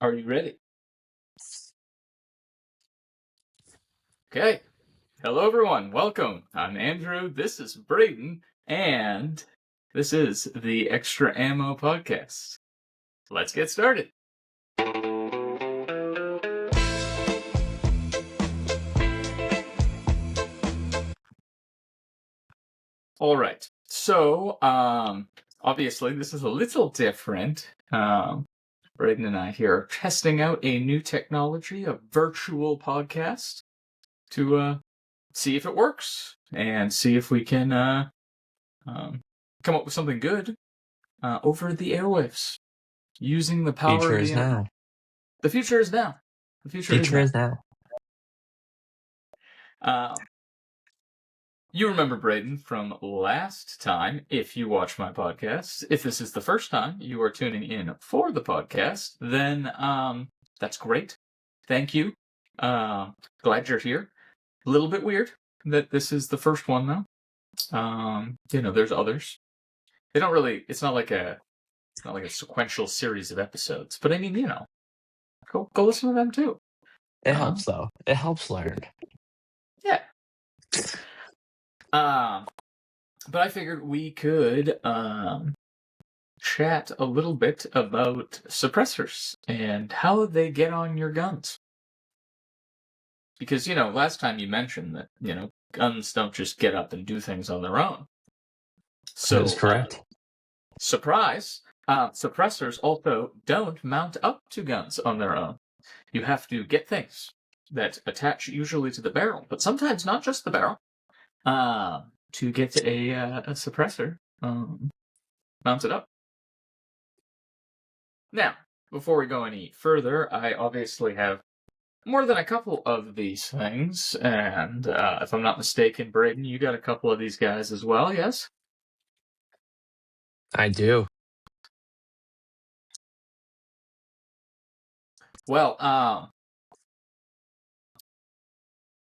Are you ready? Okay. Hello, everyone. Welcome. I'm Andrew. This is Brayden, and this is the ExtraAmo podcast. Let's get started. All right. So, obviously, this is a little different. Brayden and I here are testing out a new technology, a virtual podcast, to see if it works and see if we can come up with something good over the airwaves using the power Future of the is internet. now. The future is now. The future is now. You remember Brayden from last time, if you watch my podcast. If this is the first time you are tuning in for the podcast, then that's great. Thank you. Glad you're here. A little bit weird that this is the first one, though. There's others. They don't really. It's not like a sequential series of episodes. But I mean, go listen to them too. It helps, though. It helps learn. Yeah. But I figured we could chat a little bit about suppressors and how they get on your guns. Because, last time you mentioned that, guns don't just get up and do things on their own. So, that is correct. Surprise! Suppressors also don't mount up to guns on their own. You have to get things that attach usually to the barrel, but sometimes not just the barrel, to get a suppressor mounted up. Now, before we go any further, I obviously have more than a couple of these things, and if I'm not mistaken, Brayden, you got a couple of these guys as well, yes? I do. Well,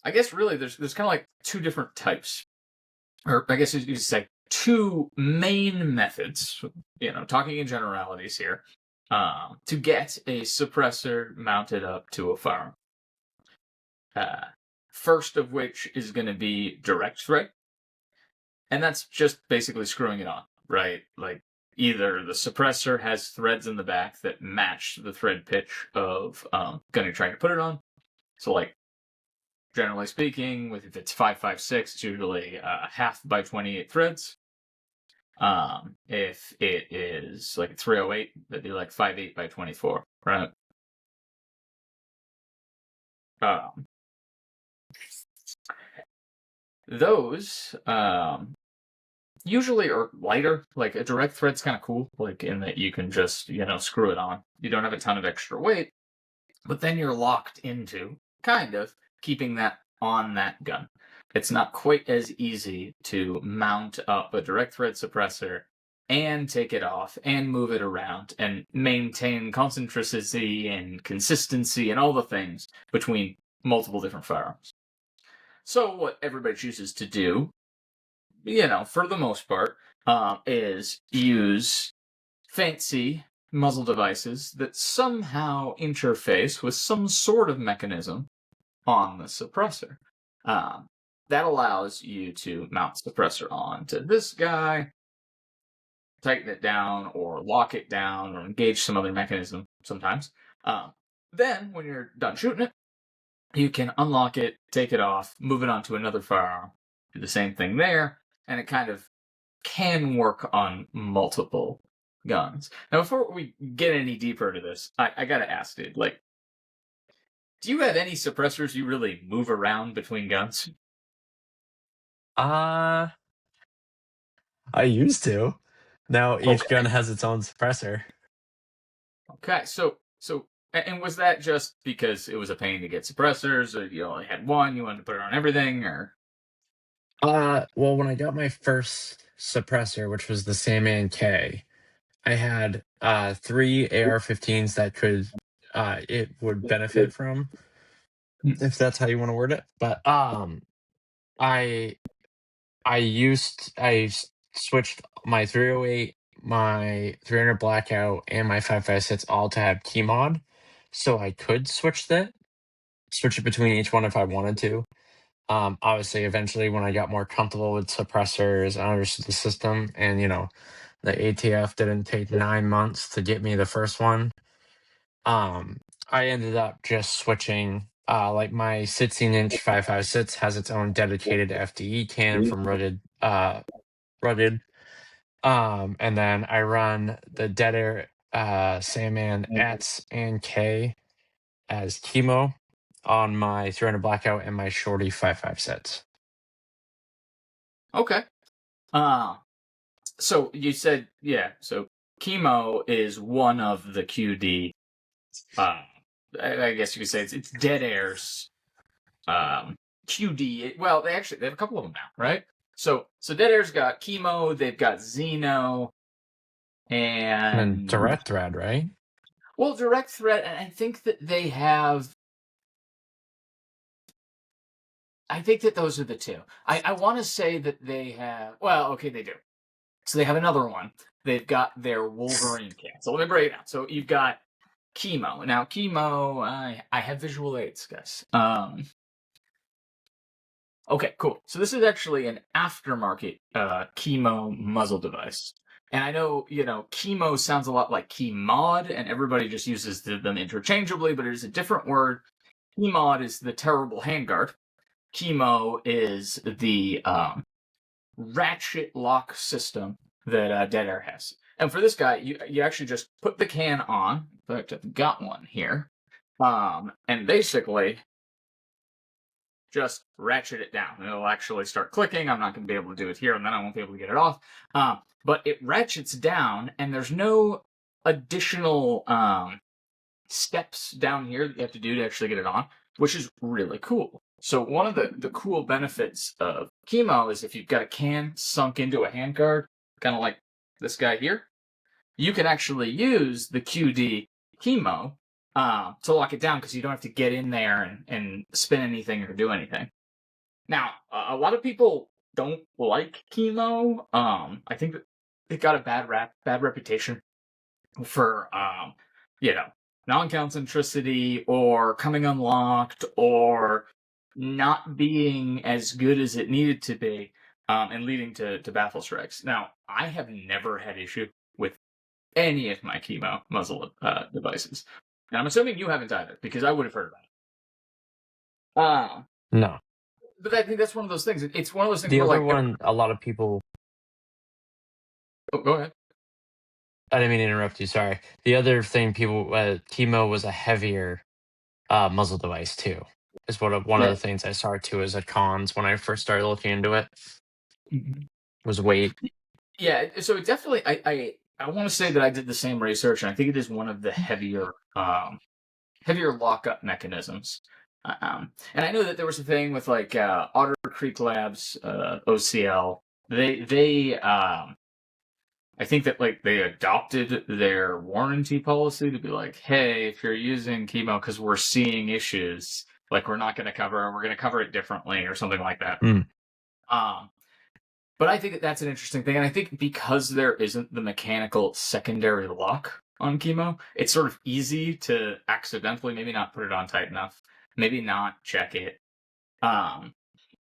I guess really there's kind of like two different types, or I guess you could say two main methods, talking in generalities here, to get a suppressor mounted up to a firearm. First of which is going to be direct thread, and that's just basically screwing it on, right? Like either the suppressor has threads in the back that match the thread pitch of gun you're trying to put it on. So like, generally speaking, if it's 5.56, it's usually half by 28 threads. If it is like 308, that'd be like 5.8 by 24, right? Those usually are lighter. Like a direct thread's kind of cool, like in that you can just screw it on. You don't have a ton of extra weight, but then you're locked into kind of keeping that on that gun. It's not quite as easy to mount up a direct thread suppressor and take it off and move it around and maintain concentricity and consistency and all the things between multiple different firearms. So what everybody chooses to do, for the most part, is use fancy muzzle devices that somehow interface with some sort of mechanism on the suppressor. That allows you to mount the suppressor onto this guy, tighten it down, or lock it down, or engage some other mechanism sometimes. Then, when you're done shooting it, you can unlock it, take it off, move it onto another firearm, do the same thing there, and it kind of can work on multiple guns. Now, before we get any deeper into this, I gotta ask, dude, like, do you have any suppressors you really move around between guns? I used to. Now each gun has its own suppressor. Okay, so and was that just because it was a pain to get suppressors, or you only had one, you wanted to put it on everything, or? Well, when I got my first suppressor, which was the Sandman K, I had 3 AR-15s that it would benefit from, if that's how you want to word it. But I switched my 308, my 300 blackout, and my 5.56 all to have key mod. so I could switch it between each one if I wanted to. Obviously, eventually, when I got more comfortable with suppressors, I understood the system, and the ATF didn't take 9 months to get me the first one. I ended up just switching. Like my 16-inch 5.56 has its own dedicated FDE can from Rugged. And then I run the Dead Air Sandman Ats and K as chemo on my 300 Blackout and my Shorty 5.56. Okay. So you said, so chemo is one of the QD. I guess you could say it's Dead Air's QD. Well, they have a couple of them now, right? So Dead Air's got chemo. They've got Xeno, And and Direct Thread, right? well, Direct Threat. And I think that they have. I think that those are the two. I want to say that they have. Well, okay, they do. So they have another one. They've got their Wolverine can. So let me break it down. So you've got chemo. Now chemo, I have visual aids, guys. Okay, cool. So this is actually an aftermarket chemo muzzle device. And I know, chemo sounds a lot like Keymod, and everybody just uses them interchangeably, but it is a different word. Keymod is the terrible handguard. Chemo is the ratchet lock system that Dead Air has. And for this guy, you actually just put the can on. In fact, I've got one here. And basically just ratchet it down. It'll actually start clicking. I'm not going to be able to do it here, and then I won't be able to get it off. But it ratchets down, and there's no additional steps down here that you have to do to actually get it on, which is really cool. So one of the cool benefits of chemo is if you've got a can sunk into a handguard, kind of like this guy here, you can actually use the QD chemo to lock it down because you don't have to get in there and spin anything or do anything. Now, a lot of people don't like chemo. I think that it got a bad reputation for non-concentricity or coming unlocked or not being as good as it needed to be, and leading to baffle strikes. Now, I have never had issue with any of my chemo muzzle devices, and I'm assuming you haven't either because I would have heard about it. No. But I think that's one of those things. It's one of those things The where other one, a lot of people. Oh, go ahead. I didn't mean to interrupt you. Sorry. The other thing, chemo was a heavier muzzle device too. Is one of Yeah. the things I saw too as a cons when I first started looking into it. Mhm. Was weight. Yeah, so it definitely, I want to say that I did the same research, and I think it is one of the heavier lockup mechanisms. And I know that there was a thing with like Otter Creek Labs, OCL. They I think that like they adopted their warranty policy to be like, hey, if you're using chemo because we're seeing issues, like we're going to cover it differently or something like that. But I think that that's an interesting thing, and I think because there isn't the mechanical secondary lock on chemo, it's sort of easy to accidentally maybe not put it on tight enough, maybe not check it.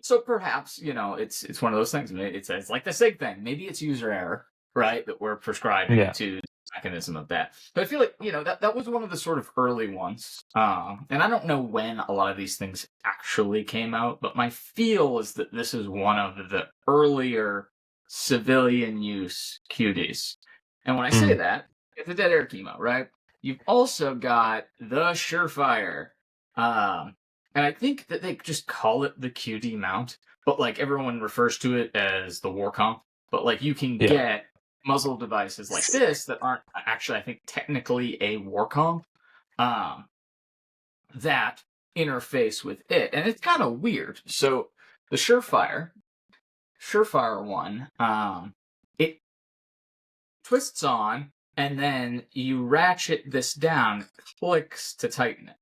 So perhaps it's one of those things. It's like the SIG thing. Maybe it's user error, right? That we're prescribing to the mechanism of that. But I feel like that was one of the sort of early ones. And I don't know when a lot of these things actually came out, but my feel is that this is one of the earlier civilian use QDs. And when I say that, it's the Dead Air chemo, right? You've also got the Surefire. And I think that they just call it the QD mount, but like everyone refers to it as the war comp. But like you can get muzzle devices like this that aren't actually, I think, technically a war comp, that interface with it. And it's kind of weird. So the Surefire one, it twists on, and then you ratchet this down, clicks to tighten it.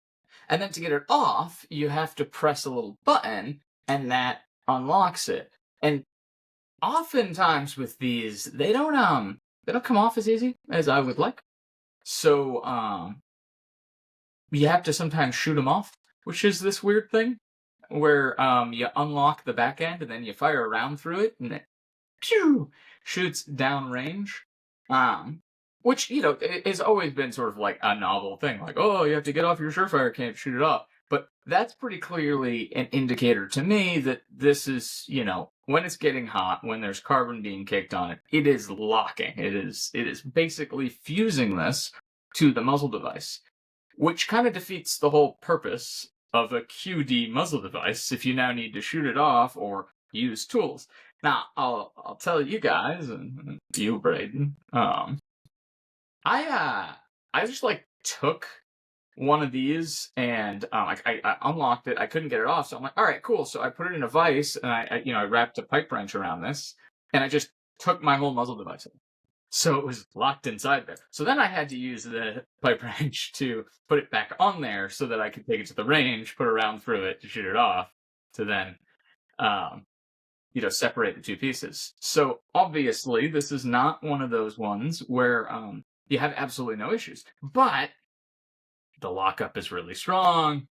And then to get it off, you have to press a little button, and that unlocks it. And oftentimes with these, they don't come off as easy as I would like. So you have to sometimes shoot them off, which is this weird thing where you unlock the back end and then you fire a round through it and it shoots downrange. Which, has always been sort of like a novel thing. Like, oh, you have to get off your surefire, can't shoot it off. But that's pretty clearly an indicator to me that this is, when it's getting hot, when there's carbon being kicked on it, it is locking. It is basically fusing this to the muzzle device, which kind of defeats the whole purpose of a QD muzzle device if you now need to shoot it off or use tools. Now, I'll tell you guys, and you, Brayden, I just like took one of these and I unlocked it. I couldn't get it off, so I'm like, all right, cool. So I put it in a vise and I wrapped a pipe wrench around this, and I just took my whole muzzle device. So it was locked inside there. So then I had to use the pipe wrench to put it back on there so that I could take it to the range, put a round through it to shoot it off, to then, separate the two pieces. So obviously, this is not one of those ones where you have absolutely no issues. But the lockup is really strong,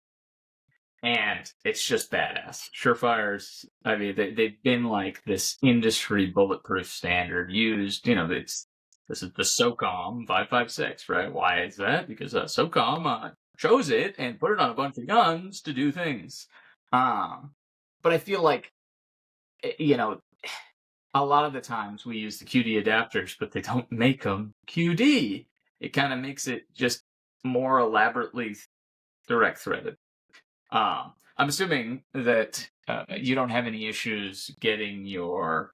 and it's just badass. Surefires, I mean, they've been like this industry bulletproof standard used. This is the SOCOM 5.56, right? Why is that? Because SOCOM chose it and put it on a bunch of guns to do things. But I feel like, a lot of the times we use the QD adapters, but they don't make them QD. It kind of makes it just more elaborately direct threaded. I'm assuming that you don't have any issues getting your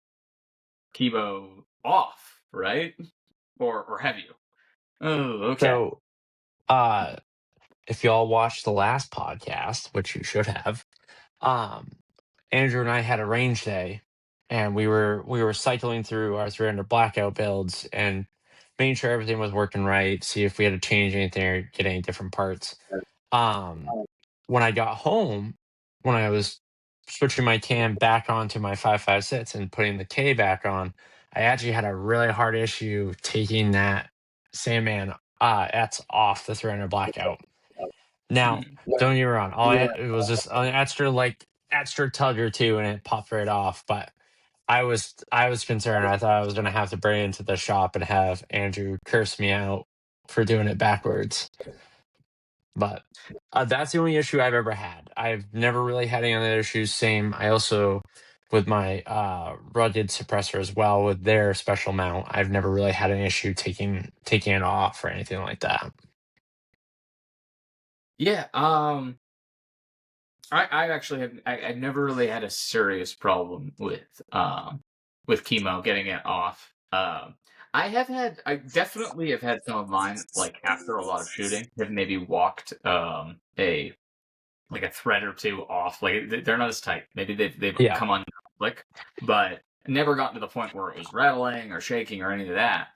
Kibo off, right? Or have you? Oh, okay. So, if y'all watched the last podcast, which you should have, um, Andrew and I had a range day, and we were cycling through our 300 blackout builds and making sure everything was working right, see if we had to change anything or get any different parts. Um, when I got home, when I was switching my cam back onto my 5.56 and putting the K back on, I actually had a really hard issue taking that Sandman X off the 300 blackout. Now, don't get me wrong, it was just an extra tug or two, and it popped right off. But I was concerned. I thought I was gonna have to bring it into the shop and have Andrew curse me out for doing it backwards. But that's the only issue I've ever had. I've never really had any other issues. Same. I also, with my rugged suppressor as well, with their special mount, I've never really had an issue taking it off or anything like that. Yeah. I actually have. I've never really had a serious problem with chemo getting it off. I definitely have had some of mine, like after a lot of shooting, have maybe walked a thread or two off. Like they're not as tight. Maybe they've Yeah. come on click, but never gotten to the point where it was rattling or shaking or any of that.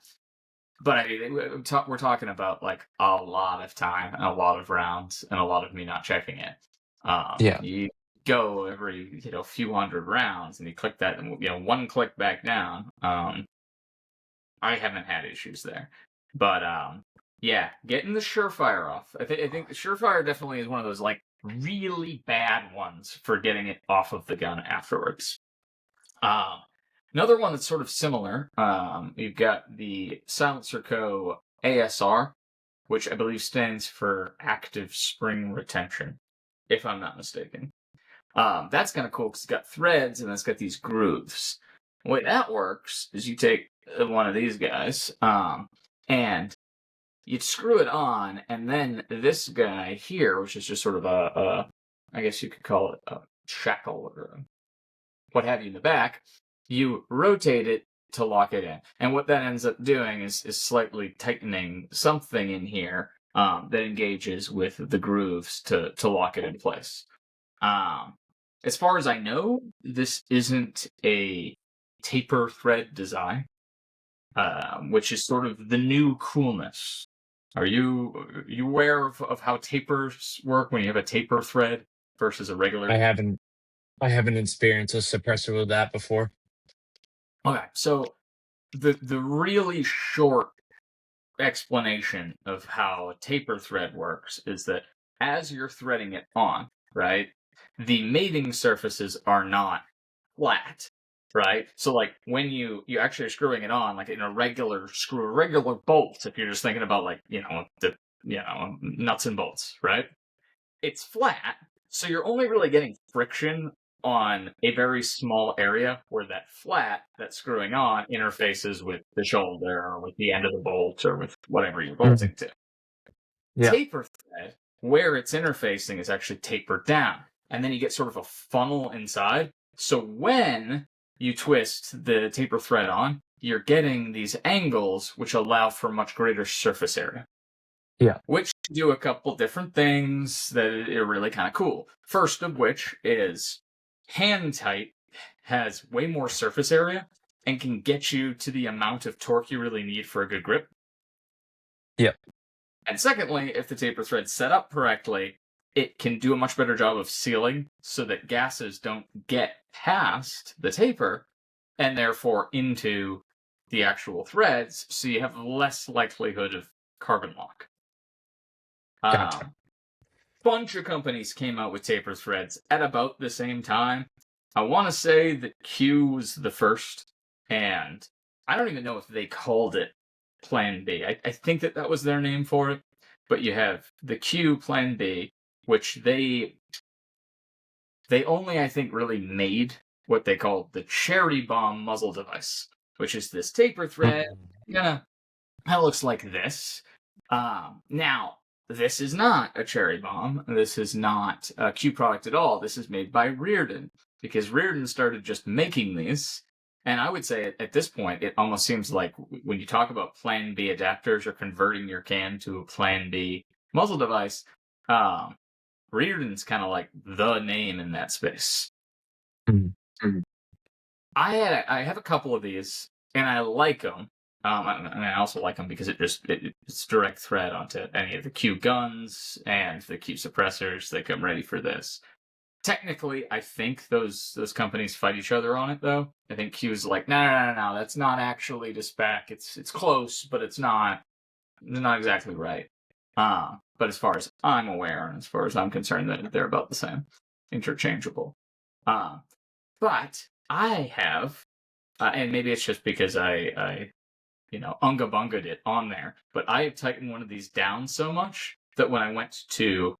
But I mean, we're talking about like a lot of time and a lot of rounds and a lot of me not checking it. Yeah. You go every few hundred rounds and you click that and one click back down. I haven't had issues there, but yeah, getting the Surefire off. I think the Surefire definitely is one of those like really bad ones for getting it off of the gun afterwards. Another one that's sort of similar. You've got the Silencer Co. ASR, which I believe stands for Active Spring Retention, if I'm not mistaken. That's kind of cool because it's got threads and it's got these grooves. The way that works is you take one of these guys, and you'd screw it on, and then this guy here, which is just sort of I guess you could call it a shackle or what have you in the back, you rotate it to lock it in. And what that ends up doing is slightly tightening something in here that engages with the grooves to lock it in place. As far as I know, this isn't a taper thread design, which is sort of the new coolness. Are you aware of how tapers work when you have a taper thread versus a regular? I haven't experienced a suppressor with that before. Okay, so the really short explanation of how a taper thread works is that as you're threading it on, right, the mating surfaces are not flat, right? So like when you actually are screwing it on, like in a regular screw, a regular bolt, if you're just thinking about like, the nuts and bolts, right? It's flat, so you're only really getting friction on a very small area where that flat that's screwing on interfaces with the shoulder or with the end of the bolt or with whatever you're bolting to. Yeah. Taper thread, where it's interfacing, is actually tapered down. And then you get sort of a funnel inside. So when you twist the taper thread on, you're getting these angles which allow for much greater surface area. Yeah. Which do a couple different things that are really kind of cool. First of which is hand tight has way more surface area and can get you to the amount of torque you really need for a good grip. Yep. And secondly, if the taper thread's set up correctly, it can do a much better job of sealing so that gases don't get past the taper and therefore into the actual threads, so you have less likelihood of carbon lock. Gotcha. Bunch of companies came out with taper threads at about the same time. I want to say that Q was the first, and I don't even know if they called it Plan B. I think that was their name for it. But you have the Q Plan B, which they only, I think, really made what they called the cherry bomb muzzle device, which is this taper thread. Yeah, that looks like this. Now, this is not a cherry bomb. This is not a Q product at all. This is made by Reardon, because Reardon started just making these. And I would say at this point, it almost seems like when you talk about Plan B adapters or converting your can to a Plan B muzzle device, Reardon's kind of like the name in that space. Mm-hmm. I have a couple of these, and I like them. I also like them because it's direct thread onto any of the Q guns and the Q suppressors that come ready for this. Technically, I think those companies fight each other on it, though. I think Q's like, no, that's not actually the spec. It's close, but it's not exactly right. But as far as I'm aware, and as far as I'm concerned, that they're about the same, interchangeable. But I have, and maybe it's just because I unga bunga'd it on there, but I have tightened one of these down so much that when I went to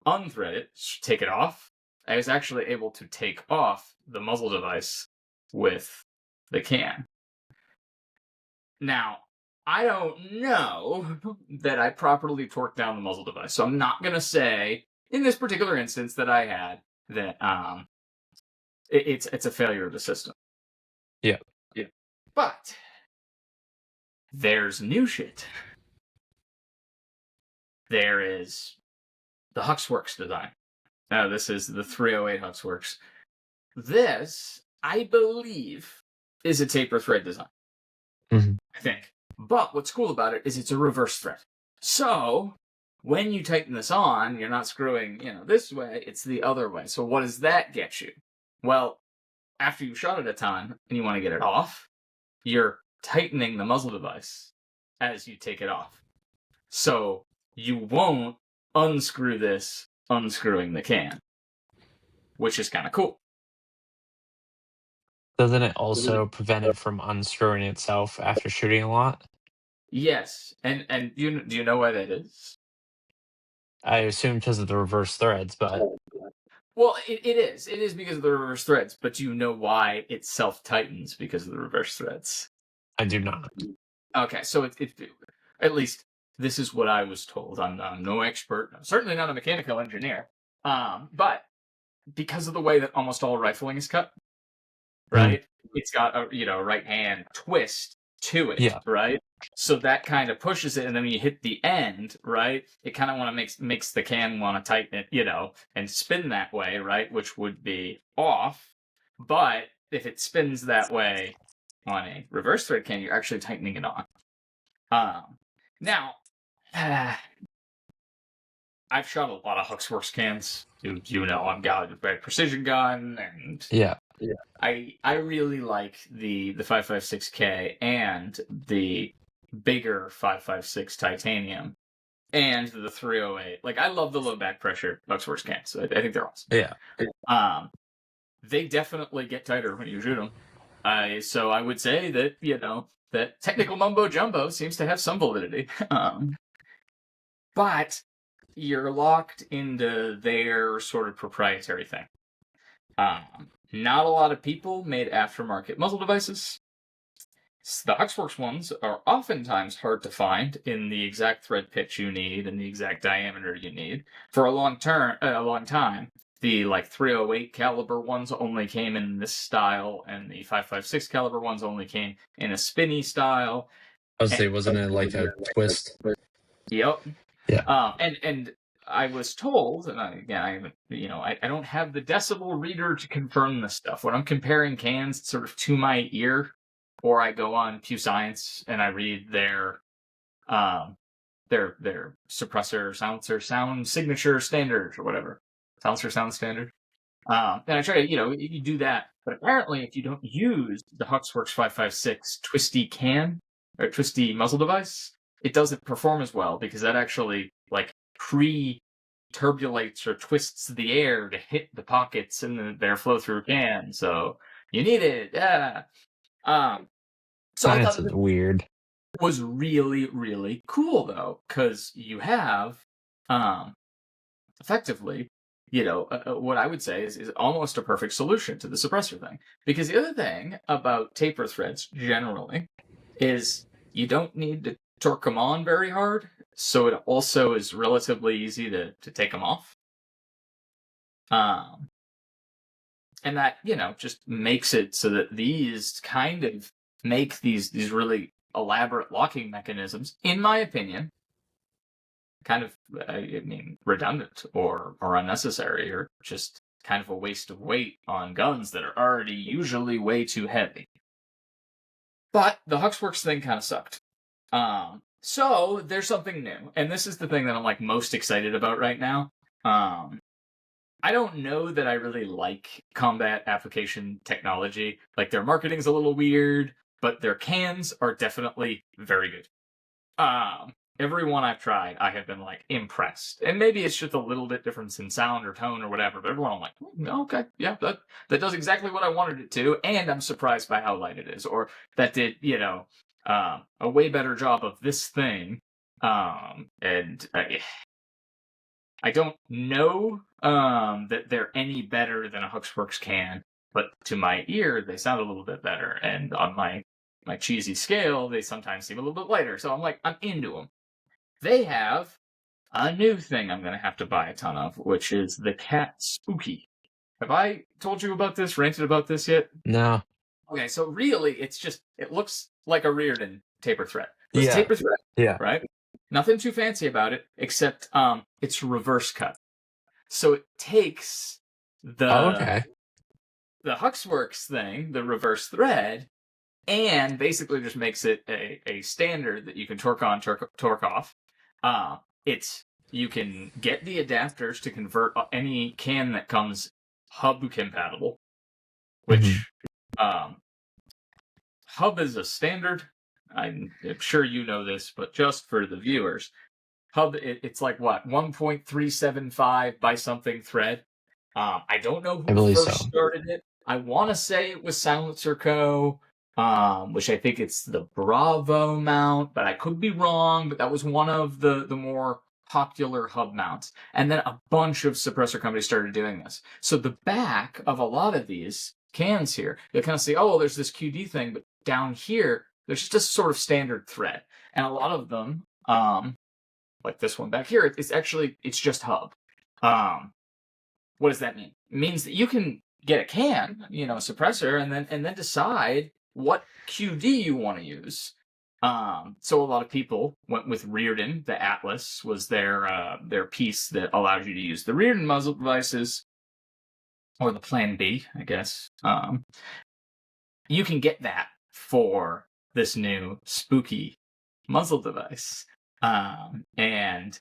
unthread it, take it off, I was actually able to take off the muzzle device with the can. Now, I don't know that I properly torqued down the muzzle device, so I'm not going to say, in this particular instance that I had, that it's a failure of the system. Yeah. But there's new shit. There is the Huxworks design. Now, this is the 308 Huxworks. This, I believe, is a taper thread design. Mm-hmm. I think. But what's cool about it is it's a reverse thread. So, when you tighten this on, you're not screwing, this way, it's the other way. So what does that get you? Well, after you've shot it a ton and you want to get it off, you're tightening the muzzle device as you take it off. So you won't unscrew this unscrewing the can, which is kind of cool. Doesn't it also prevent it from unscrewing itself after shooting a lot? Yes, and do you know why that is? I assume because of the reverse threads, but Well, it is. It is because of the reverse threads, but do you know why it self-tightens because of the reverse threads? I do not. Okay, so it at least this is what I was told. I'm no expert. I'm certainly not a mechanical engineer. But because of the way that almost all rifling is cut, right? It's got a right hand twist to it, right? So that kind of pushes it, and then when you hit the end, right, it kind of want to makes the can want to tighten it, and spin that way, right, which would be off. But if it spins that way on a reverse thread can, you're actually tightening it on. Now, I've shot a lot of Huxworks cans. I'm got a very precision gun, and I really like the 5.56K and the bigger 5.56 titanium. and the 308. Like, I love the low back pressure Luxworks cans. I think they're awesome. Yeah. They definitely get tighter when you shoot them. So I would say that, that technical mumbo jumbo seems to have some validity. But you're locked into their sort of proprietary thing. Not a lot of people made aftermarket muzzle devices. The Huxworks ones are oftentimes hard to find in the exact thread pitch you need and the exact diameter you need. For a long time, the 308 caliber ones only came in this style, and the 5.56 caliber ones only came in a spinny style. I would say, wasn't it like a twist? Yep. Yeah. And I was told, and I don't have the decibel reader to confirm this stuff. When I'm comparing cans sort of to my ear, or I go on Pew Science and I read their suppressor, silencer, sound signature standards, or whatever. Silencer sound standard. And I try to, you do that. But apparently, if you don't use the Huxworks 5.56 twisty can, or twisty muzzle device, it doesn't perform as well, because that actually, pre-turbulates or twists the air to hit the pockets in their flow-through can. So you need it. Yeah. So I Science thought is weird. was really, really cool, though, because you have, effectively, what I would say is almost a perfect solution to the suppressor thing. Because the other thing about taper threads generally is you don't need to torque them on very hard, so it also is relatively easy to take them off. And that, just makes it so that these kind of make these really elaborate locking mechanisms, in my opinion, kind of, redundant or unnecessary, or just kind of a waste of weight on guns that are already usually way too heavy. But the Huxworks thing kind of sucked. So there's something new, and this is the thing that I'm most excited about right now. I don't know that I really like combat application technology. Their marketing's a little weird, but their cans are definitely very good. Every one I've tried, I have been impressed. And maybe it's just a little bit difference in sound or tone or whatever, but everyone I'm okay, yeah, that does exactly what I wanted it to, and I'm surprised by how light it is. Or that did, a way better job of this thing. And I don't know that they're any better than a Huxworks can, but to my ear, they sound a little bit better. And on my cheesy scale, they sometimes seem a little bit lighter. So I'm into them. They have a new thing I'm going to have to buy a ton of, which is the Cat Spooky. Have I told you about this, ranted about this yet? No. Okay, so really, it looks like a Reardon taper thread. It's Yeah. taper thread, Yeah. right? Nothing too fancy about it, except it's reverse cut. So it takes the Huxworks thing, the reverse thread, and basically just makes it a standard that you can torque on, torque off. You can get the adapters to convert any can that comes hub compatible, which hub is a standard. I'm sure you know this, but just for the viewers, hub, it's 1.375 by something thread. I don't know who first started it. I want to say it was Silencer Co., which I think it's the Bravo mount, but I could be wrong. But that was one of the more popular hub mounts. And then a bunch of suppressor companies started doing this. So the back of a lot of these cans here, you'll kind of see, oh, there's this QD thing, but down here, there's just a sort of standard thread. And a lot of them, like this one back here, it's just hub. What does that mean? It means that you can get a can, suppressor, and then decide what QD you want to use. So a lot of people went with Reardon. The Atlas was their piece that allowed you to use the Reardon muzzle devices, or the Plan B, I guess. You can get that for this new spooky muzzle device. And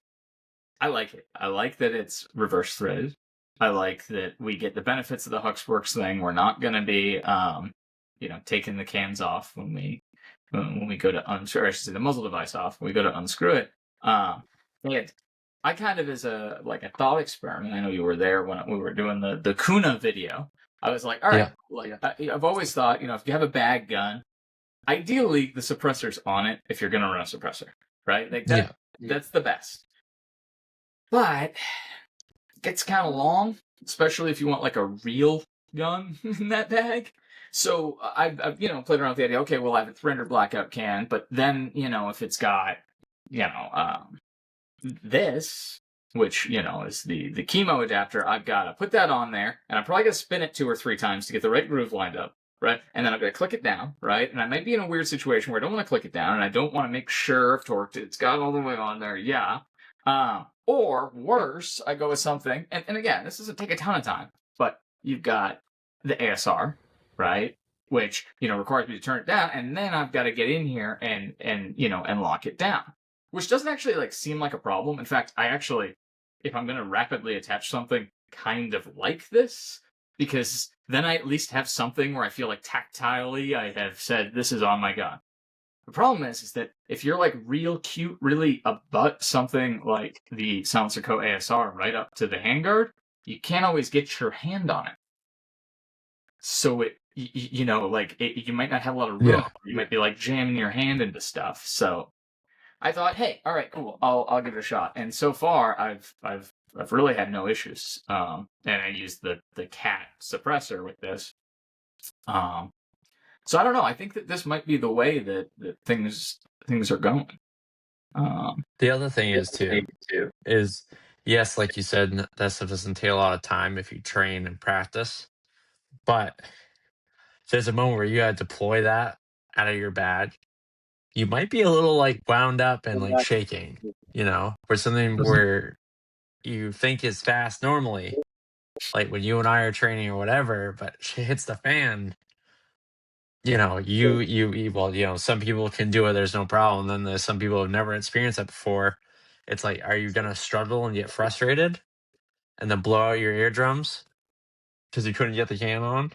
I like it. I like that it's reverse threaded. I like that we get the benefits of the Huxworks thing. We're not going to be, taking the cans off when we go to unscrew. I should say the muzzle device off when we go to unscrew it. And I kind of, as a thought experiment, I know you were there when we were doing the Kuna video. I was like, all right, I've always thought, if you have a bag gun, ideally the suppressor's on it if you're gonna run a suppressor, right? Like that's the best. But it gets kind of long, especially if you want like a real gun in that bag. So I've played around with the idea. Okay, well I have a 300 blackout can, but then if it's got this, which is the chemo adapter, I've got to put that on there, and I'm probably gonna spin it 2 or 3 times to get the right groove lined up, right? And then I'm gonna click it down, right? And I might be in a weird situation where I don't want to click it down, and I don't want to make sure I've torqued it. It's got all the way on there, yeah. Or worse, I go with something, and again, this doesn't take a ton of time, but you've got the ASR, right? Which requires me to turn it down, and then I've got to get in here and lock it down. Which doesn't actually seem like a problem. In fact, I actually, if I'm going to rapidly attach something kind of like this, because then I at least have something where I feel like tactilely I have said this is on my gun. The problem is that if you're real cute, really abut something like the Silencer Co. ASR right up to the handguard, you can't always get your hand on it. So you might not have a lot of room. Yeah. You might be jamming your hand into stuff. So I thought, hey, all right, cool, I'll give it a shot. And so far, I've really had no issues. And I used the cat suppressor with this. So I don't know. I think that this might be the way that things are going. The other thing is too is yes, like you said, that stuff doesn't take a lot of time if you train and practice. But there's a moment where you gotta deploy that out of your bag. You might be a little wound up and shaking, or something where you think is fast normally, like when you and I are training or whatever, but shit hits the fan. Some people can do it, there's no problem. Then there's some people who've never experienced that before. It's like, are you gonna struggle and get frustrated and then blow out your eardrums because you couldn't get the can on?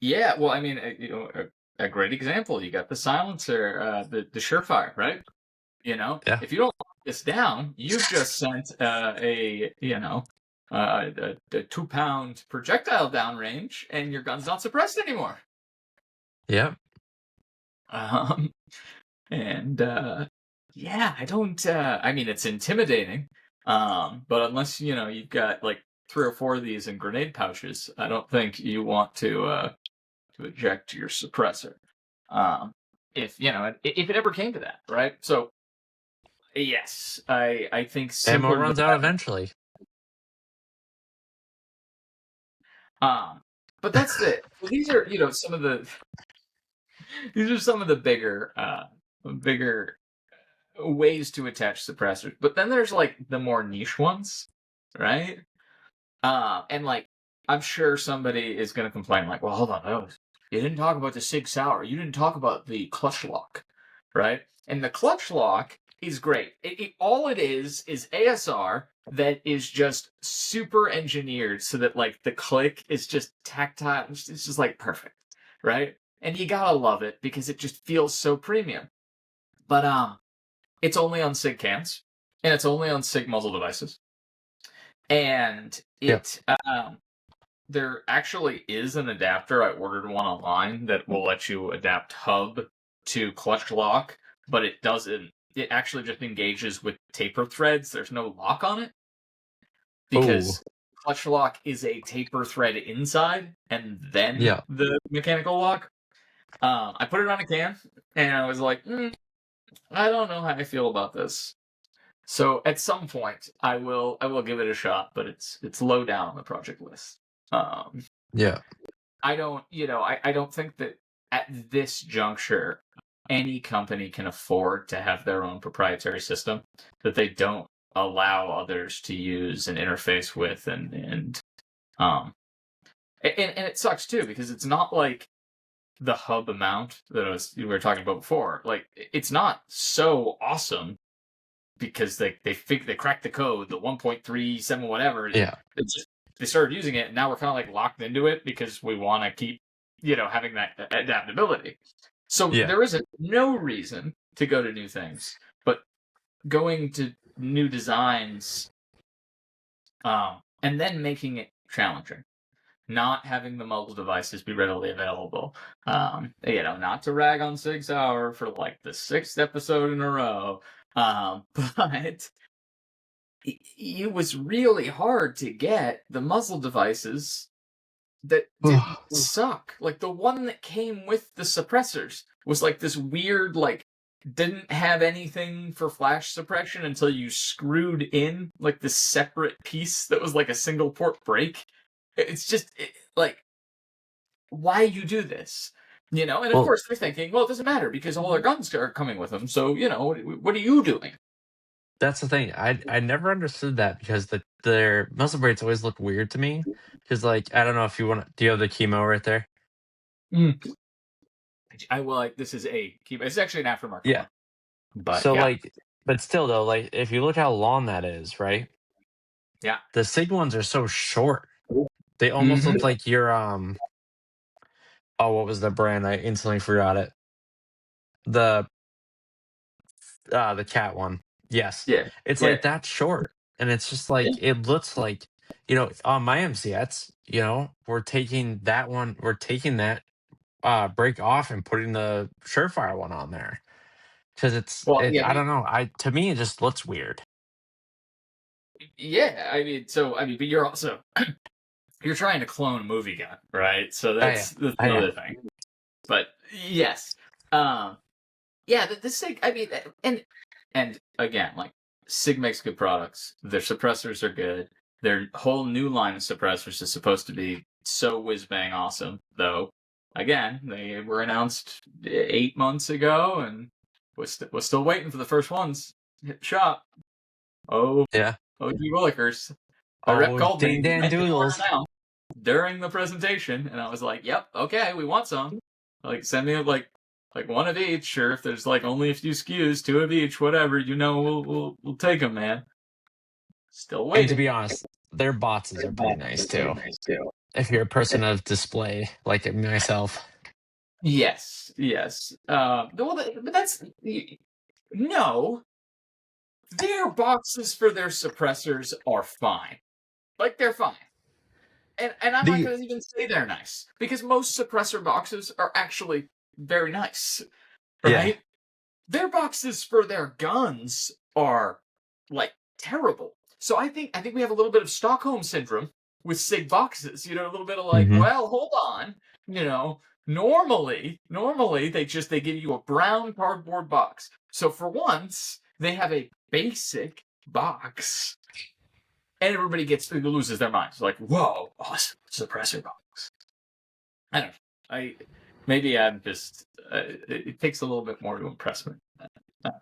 Yeah, well, I mean, a great example. You got the silencer, the Surefire, right? Yeah. If you don't lock this down, you've just sent a 2-pound projectile downrange, and your gun's not suppressed anymore. Yep. And yeah, I don't. I mean, it's intimidating. But unless you've got 3 or 4 of these in grenade pouches, I don't think you want to eject your suppressor. If it ever came to that, right? So yes, I think Ammo runs out eventually. But that's the. These are some of the. These are some of the bigger ways to attach suppressors. But then there's the more niche ones, right? And I'm sure somebody is going to complain well, hold on, you didn't talk about the Sig Sauer. You didn't talk about the clutch lock, right? And the clutch lock is great. All it is ASR that is just super engineered so that the click is just tactile. It's just perfect, right? And you gotta love it because it just feels so premium. But it's only on Sig cans, and it's only on Sig muzzle devices. And there actually is an adapter. I ordered one online that will let you adapt hub to clutch lock, but it doesn't. It actually just engages with taper threads. There's no lock on it because clutch lock is a taper thread inside and then the mechanical lock. I put it on a can and I was like, I don't know how I feel about this. So at some point, I will give it a shot, but it's low down on the project list. I don't I don't think that at this juncture any company can afford to have their own proprietary system that they don't allow others to use and interface with, and it sucks too because it's not like the hub amount that we were talking about before. It's not so awesome because they cracked the code, the 1.37 whatever. Yeah. They started using it, and now we're kind of locked into it because we want to keep having that adaptability. So there is no reason to go to new things, but going to new designs, and then making it challenging. Not having the mobile devices be readily available. Not to rag on Sig Sauer for like the 6th episode in a row, but it was really hard to get the muzzle devices that didn't suck. Like the one that came with the suppressors was like this weird, like didn't have anything for flash suppression until you screwed in like this separate piece that was like a single port break. It's just like, why you do this? And of course they're thinking, well, it doesn't matter because all their guns are coming with them. So, what are you doing? That's the thing. I never understood that because their muzzle braids always look weird to me. Because like I don't know if you want. Do you have the chemo right there? I will. Like, this is a chemo. It's actually an aftermarket. Yeah. One. But so yeah. like, but still though, like if you look how long that is, right? Yeah. The Sig ones are so short. They almost look like your oh, what was the brand? I instantly forgot it. The cat one. Yes. Yeah. It's like that short. And it's just like it looks like, on my MCS, we're taking that break off and putting the Surefire one on there. Because I don't know. To me it just looks weird. Yeah, but you're also you're trying to clone a movie gun, right? So that's another thing. But yes, the Sig. I mean, and again, like Sig makes good products. Their suppressors are good. Their whole new line of suppressors is supposed to be so whiz bang awesome. Though, again, they were announced 8 months ago, and we're still waiting for the first ones to hit the shop. Oh yeah. OG Willikers. A rep called me during the presentation, and I was like, "Yep, okay, we want some. Like, send me like one of each, or if there's like only a few SKUs, 2 of each, whatever. We'll take them, man." Still waiting. And to be honest, their boxes are pretty nice too. If you're a person of display like myself. Yes. But that's no. Their boxes for their suppressors are fine. Like, they're fine. And I'm not going to even say they're nice, because most suppressor boxes are actually very nice, right? Yeah. Their boxes for their guns are, like, terrible. So I think we have a little bit of Stockholm syndrome with Sig boxes. A little bit of like, well, hold on. Normally they give you a brown cardboard box. So for once, they have a basic box. And everybody loses their minds. Like, whoa, awesome suppressor box. I don't know. Maybe I'm just. It takes a little bit more to impress me.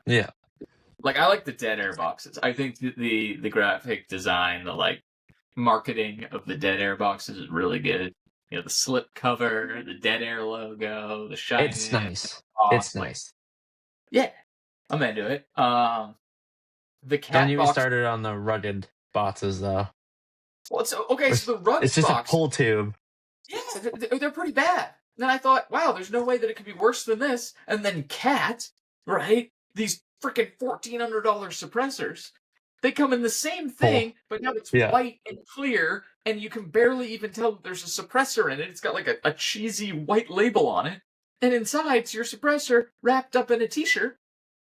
Yeah. Like, I like the dead air boxes. I think the graphic design, the like marketing of the dead air boxes is really good. The slip cover, the dead air logo, the shiny. It's nice. It's nice. Yeah, I'm into it. The cat. Don't even start it on the rugged boxes though. Well, so the rugged it's just box, a pull tube. Yeah, they're pretty bad. Then I thought, wow, there's no way that it could be worse than this. And then Cat, right? These freaking $1,400 suppressors. They come in the same thing, but now it's white and clear, and you can barely even tell that there's a suppressor in it. It's got like a cheesy white label on it. And inside's your suppressor wrapped up in a t-shirt.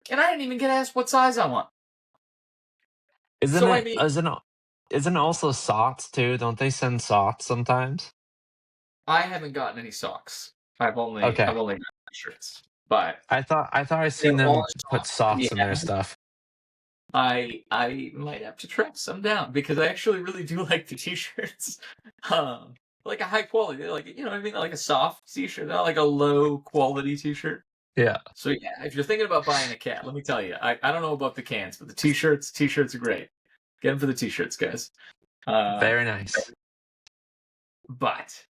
And I didn't even get asked what size I want. Isn't it also socks too? Don't they send socks sometimes? I haven't gotten any socks. I've only gotten t-shirts. But I thought I seen them put socks in their stuff. I might have to track some down, because I actually really do like the t-shirts. Like a high quality, like, you know what I mean? Like a soft t-shirt, not like a low quality t-shirt. Yeah. So yeah, if you're thinking about buying a cat, let me tell you, I don't know about the cans, but the t-shirts are great. Get them for the t-shirts, guys. Very nice. But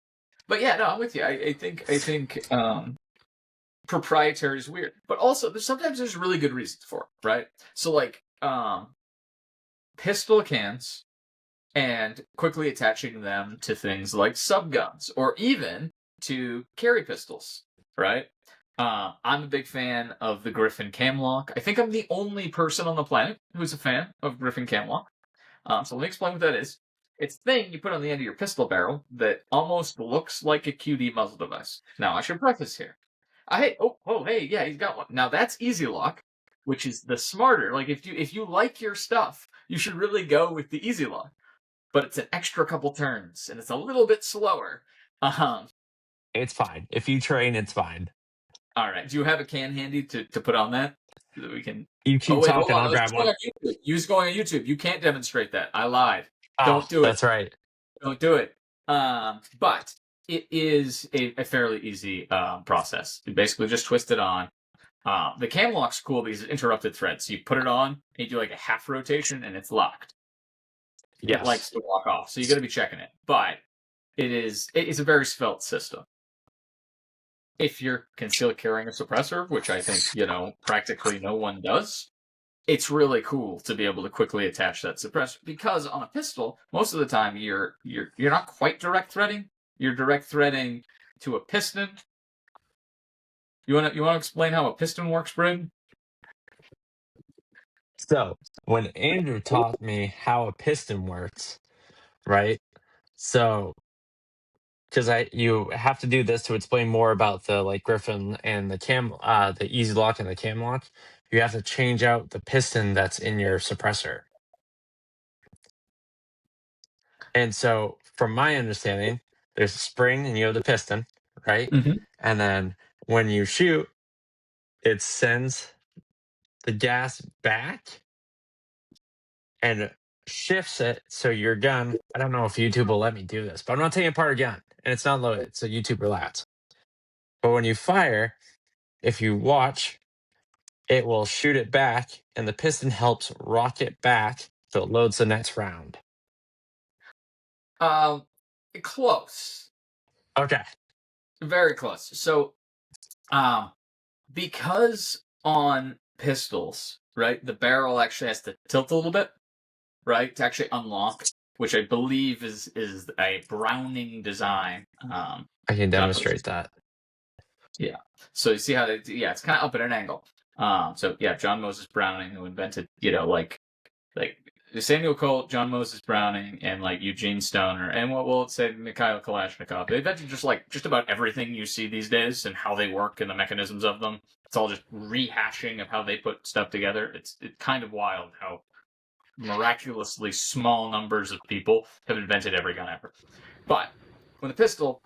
yeah, no, I'm with you. I think proprietary is weird, but also sometimes there's really good reasons for it, right? So like pistol cans, and quickly attaching them to things like subguns, or even to carry pistols, right? I'm a big fan of the Griffin camlock. I think I'm the only person on the planet who's a fan of Griffin camlock. So let me explain what that is. It's a thing you put on the end of your pistol barrel that almost looks like a QD muzzle device. Now, I should preface here. Hey, yeah, he's got one. Now that's Easy Lock, which is the smarter. Like if you like your stuff, you should really go with the Easy Lock. But it's an extra couple turns, and it's a little bit slower. Um, It's fine. If you train, it's fine. all right. Do you have a can handy to put on that so that we can? You Oh keep wait, hold talking, on. I'll Let's grab go one. on YouTube. Use going on YouTube. You can't demonstrate that. I lied. Ah, Don't do it. that's right. Don't do it. But it is a fairly easy process. You basically just twist it on. The cam lock's cool because it's interrupted thread. So you put it on, and you do like a half rotation, and it's locked. It likes Yes. to walk off, so you got to be checking it. But it's a very svelte system. If you're concealed carrying a suppressor, which I think practically no one does, it's really cool to be able to quickly attach that suppressor, because on a pistol, most of the time you're not quite direct threading. You're direct threading to a piston. You wanna explain how a piston works, Bryn? So when Andrew taught me how a piston works, right? So because you have to do this to explain more about the like Griffin and the Easy Lock and the cam lock. You have to change out the piston that's in your suppressor. And so, from my understanding, there's a spring and you have the piston, right? Mm-hmm. And then when you shoot, it sends the gas back and shifts it so your gun. I don't know if YouTube will let me do this, but I'm not taking apart a gun and it's not loaded, so YouTube relax. But when you fire, if you watch, it will shoot it back and the piston helps rock it back so it loads the next round. Um, Close, Okay. very close. So, because on pistols, right, the barrel actually has to tilt a little bit, right, to actually unlock, which I believe is a Browning design. I can John Moses. demonstrate that. Yeah. So you see how it's kind of up at an angle. So yeah, John Moses Browning, who invented, like Samuel Colt, John Moses Browning, and like Eugene Stoner, and what will it say, Mikhail Kalashnikov. They invented just about everything you see these days and how they work and the mechanisms of them. It's all just rehashing of how they put stuff together. It's kind of wild how miraculously small numbers of people have invented every gun ever. But when the pistol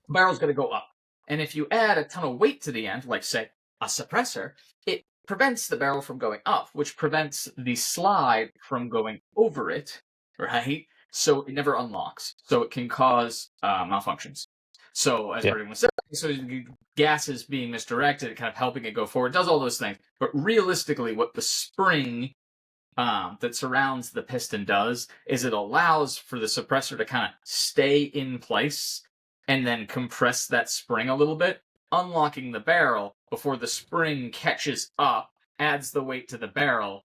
barrel's going to go up, and if you add a ton of weight to the end, like say a suppressor, it prevents the barrel from going up, which prevents the slide from going over it, right? So it never unlocks. So it can cause malfunctions. So as Yeah. Brayden was saying, so gas is being misdirected, kind of helping it go forward, does all those things. But realistically, what the spring that surrounds the piston does is it allows for the suppressor to kind of stay in place and then compress that spring a little bit, unlocking the barrel before the spring catches up, adds the weight to the barrel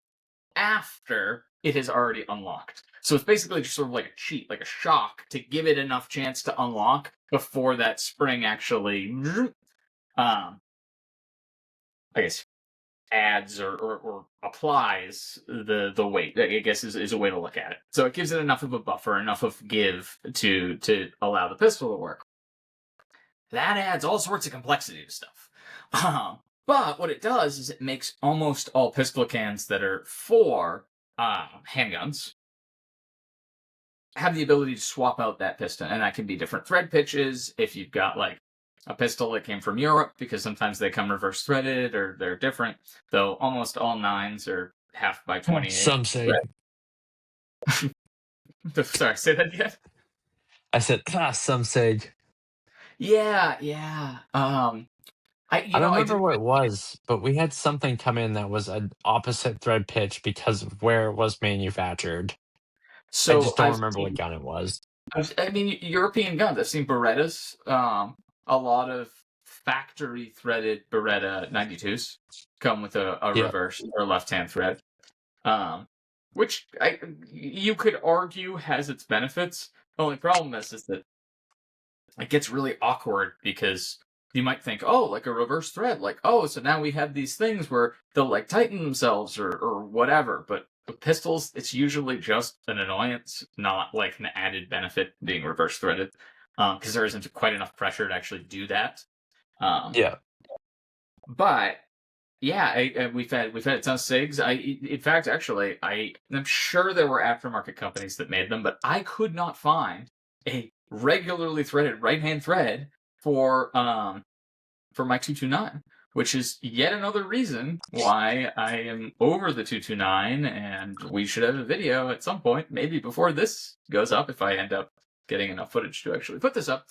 after it has already unlocked. So it's basically just sort of like a cheat, like a shock, to give it enough chance to unlock before that spring actually, I guess, adds or applies the weight, I guess, is a way to look at it. So it gives it enough of a buffer, enough of give to allow the pistol to work. That adds all sorts of complexity to stuff. But what it does is it makes almost all pistol cans that are for handguns have the ability to swap out that piston, and that can be different thread pitches. If you've got like a pistol that came from Europe, because sometimes they come reverse threaded or they're different, though almost all 9s are half by 28. Some say. Sorry, say that again. I said, some say. Yeah. I I don't remember did. what it was, but we had something come in that was an opposite thread pitch because of where it was manufactured. I So just don't remember what gun it was. I mean, European guns. I've seen Berettas. A lot of factory threaded Beretta 92s come with a Yep. reverse or left-hand thread, which you could argue has its benefits. The only problem is that it gets really awkward because you might think, oh, like a reverse thread, like, oh, so now we have these things where they'll like tighten themselves or whatever. But with pistols, it's usually just an annoyance, not like an added benefit being reverse threaded, because there isn't quite enough pressure to actually do that. Um, Yeah. but yeah, we've had a ton of SIGs. In fact, actually, I'm sure there were aftermarket companies that made them, but I could not find a regularly threaded right hand thread for my 229, which is yet another reason why I am over the 229, and we should have a video at some point, maybe before this goes up, if I end up getting enough footage to actually put this up.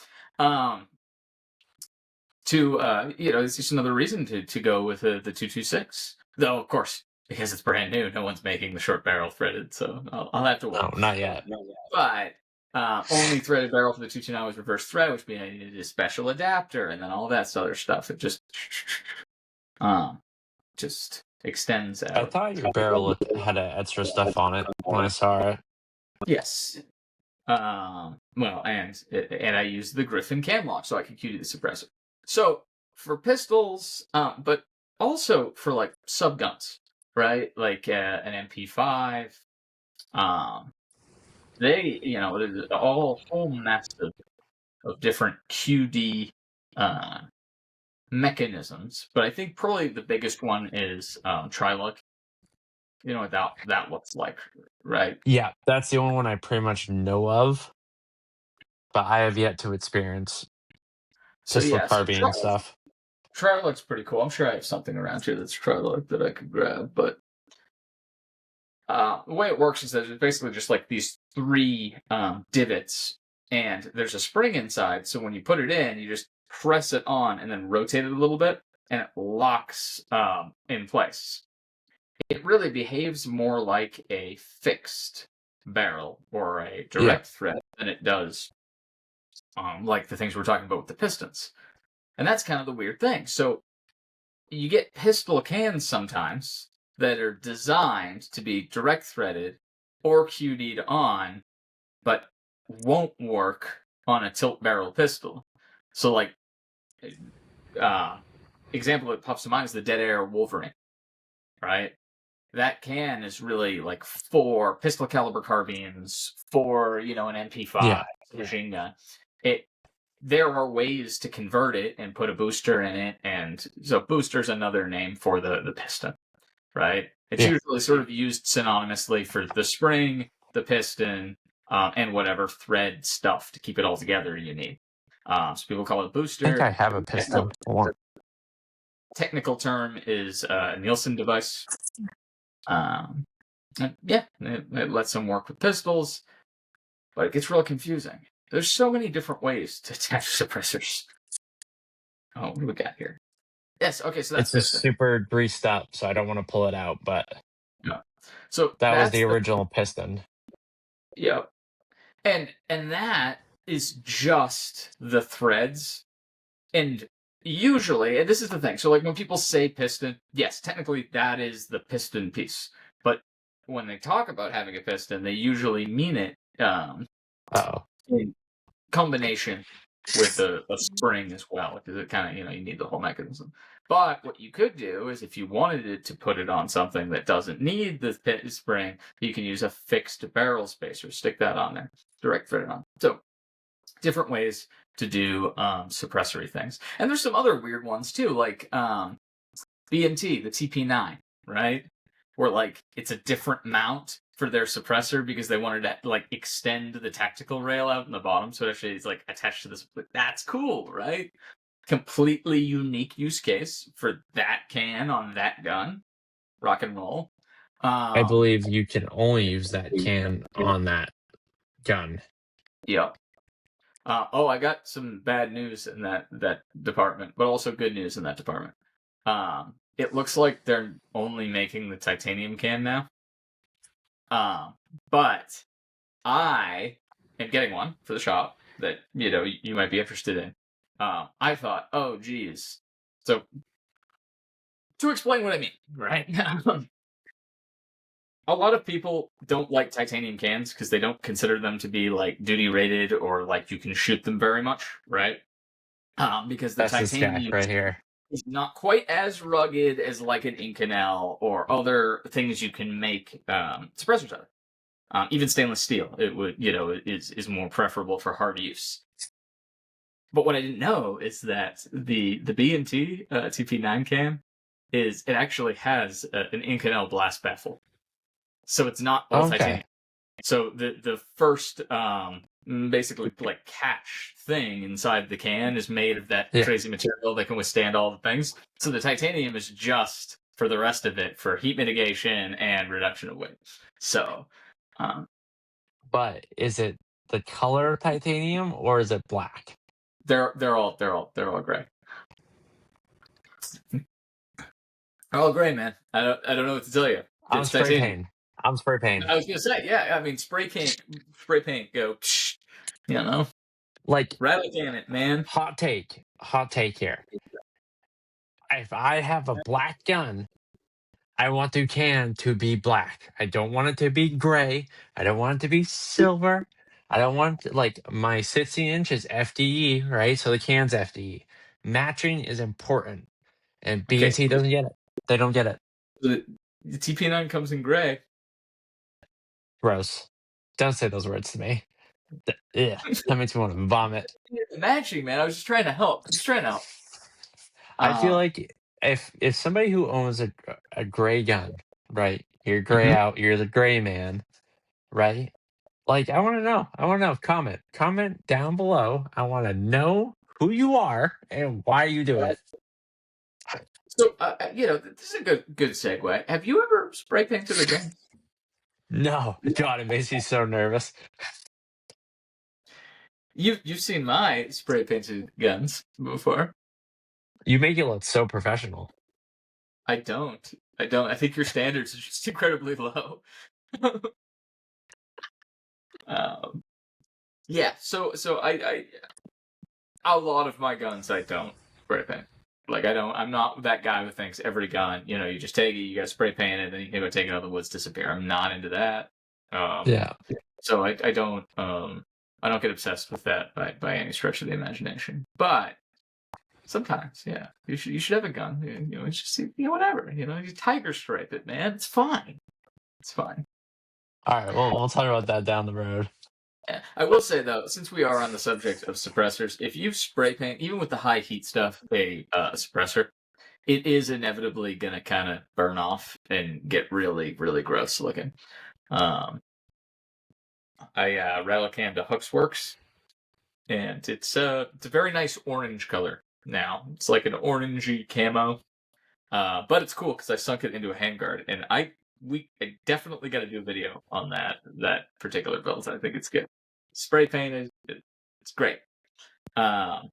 It's just another reason to go with the 226. Though, of course, because it's brand new, no one's making the short barrel threaded, so I'll have to wait. No, not yet. But only threaded barrel for the 229 was reverse thread, which means I needed a special adapter, and then all that other stuff. It just extends out. I thought your barrel had extra stuff on it when I saw it. Yes. Well, and I used the Griffin cam lock so I could QD the suppressor. So for pistols, but also for like subguns, right? Like an MP5. There's a whole mess of different QD mechanisms, but I think probably the biggest one is Trilug. You know what that looks like, right? Yeah, that's the only one I pretty much know of, but I have yet to experience So pistol yeah, so carbine stuff. Trilug's pretty cool. I'm sure I have something around here that's Trilug that I could grab, but the way it works is that it's basically just like these three divots, and there's a spring inside. So when you put it in, you just press it on and then rotate it a little bit, and it locks in place. It really behaves more like a fixed barrel or a direct thread than it does like the things we're talking about with the pistons. And that's kind of the weird thing. So you get pistol cans sometimes that are designed to be direct threaded or QD'd on, but won't work on a tilt barrel pistol. So, like, example that pops to mind is the Dead Air Wolverine, right? That can is really like for pistol caliber carbines, for an MP5 machine gun. There are ways to convert it and put a booster in it, and so booster's another name for the piston, right? It's usually sort of used synonymously for the spring, the piston, and whatever thread stuff to keep it all together you need. So people call it a booster. I think I have a piston. Technical term is a Nielsen device. It lets them work with pistols, but it gets real confusing. There's so many different ways to attach suppressors. Oh, what do we got here? Yes, okay, so that's it's super greased up, so I don't want to pull it out, but yeah. So that was the original piston. Yeah. And that is just the threads. And usually, and this is the thing, so like when people say piston, yes, technically that is the piston piece. But when they talk about having a piston, they usually mean it in combination with a spring as well, because it kind of, you need the whole mechanism. But what you could do is if you wanted it to put it on something that doesn't need the spring, you can use a fixed barrel spacer, stick that on there, direct thread it on. So different ways to do suppressory things. And there's some other weird ones too, like BMT, the TP9, right? Where like it's a different mount for their suppressor because they wanted to like extend the tactical rail out in the bottom, so it actually is like attached to this. That's cool, right? Completely unique use case for that can on that gun. Rock and roll. I believe you can only use that can on that gun. Yep. I got some bad news in that department, but also good news in that department. It looks like they're only making the titanium can now. But I am getting one for the shop that you might be interested in. I thought, oh geez. So to explain what I mean, right? A lot of people don't like titanium cans because they don't consider them to be like duty rated or like you can shoot them very much, right? because the That's this guy titanium right here. is not quite as rugged as like an Inconel or other things you can make suppressors out of. Even stainless steel, it would, is more preferable for hard use. But what I didn't know is that the B&T TP9 cam it actually has an Inconel blast baffle, so it's not all titanium. Okay. So the first basically like catch thing inside the can is made of that Yeah. crazy material that can withstand all the things. So the titanium is just for the rest of it for heat mitigation and reduction of weight. So But is it the color titanium or is it black? they're all gray. They're all gray, man. I don't know what to tell you. I'm It's spray titanium. paint. I'm spray paint. I was gonna say, yeah. I mean, spray paint, go. Like, Rattle can it, man. hot take here. If I have a black gun, I want the can to be black. I don't want it to be gray. I don't want it to be silver. I don't want, like, my 16-inch is FDE, right? So the can's FDE. Matching is important. And Okay, B&T doesn't get it. They don't get it. the TP9 comes in gray. Gross. Don't say those words to me. Yeah, that makes me want to vomit. Matching, man. I was just trying to help. I feel Uh, like if somebody who owns a gray gun, right? You're gray mhm. out. You're the gray man, right? Like, I want to know. Comment down below. I want to know who you are and why you do it. So, this is a good segue. Have you ever spray painted a gun? No, God, it makes me so nervous. You've seen my spray painted guns before. You make it look so professional. I don't. I think your standards are just incredibly low. Yeah. So I a lot of my guns I don't spray paint. Like I'm not that guy who thinks every gun, you just take it, you gotta spray paint it, then you can go take it out of the woods, disappear. I'm not into that. Yeah. So I don't get obsessed with that by any stretch of the imagination. But sometimes, yeah, you should have a gun. It's just whatever. You tiger stripe it, man. It's fine. It's fine. All right. Well, we'll talk about that down the road. Yeah. I will say though, since we are on the subject of suppressors, if you spray paint, even with the high heat stuff, a suppressor, it is inevitably gonna kind of burn off and get really, really gross looking. I rattle cam to Hooksworks, and it's a very nice orange color now. It's like an orangey camo, but it's cool because I sunk it into a handguard, and I definitely got to do a video on that particular build. I think it's good. Spray paint it's great. But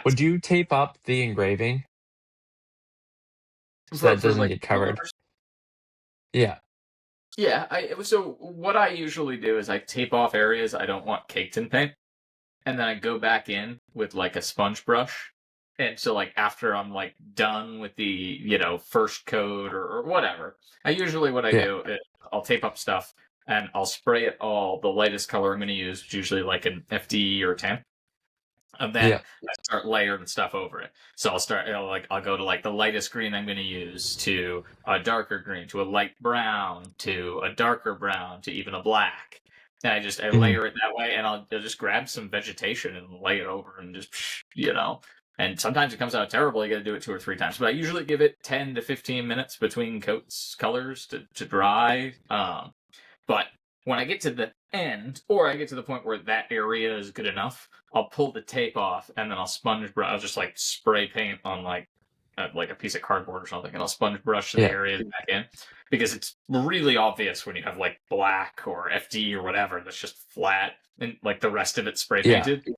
Would you tape up the engraving so that it doesn't like get covered? colors, Yeah. yeah. So what I usually do is I tape off areas I don't want caked in paint, and then I go back in with like a sponge brush. And so like after I'm like done with the first coat or whatever, I usually what I Yeah. do is I'll tape up stuff and I'll spray it all the lightest color I'm going to use, which is usually like an FD or 10. And then Yeah. I start layering stuff over it. So I'll go to like the lightest green I'm going to use, to a darker green, to a light brown, to a darker brown, to even a black. And I Mhm. layer it that way, and I'll just grab some vegetation and lay it over, and just And sometimes it comes out terrible. You got to do it 2 or 3 times, but I usually give it 10 to 15 minutes between colors to dry. But when I get to the end, or I get to the point where that area is good enough, I'll pull the tape off, and then I'll just like spray paint on like a piece of cardboard or something, and I'll sponge brush the Yeah. areas back in, because it's really obvious when you have like black or FD or whatever that's just flat and like the rest of it's spray Yeah. painted.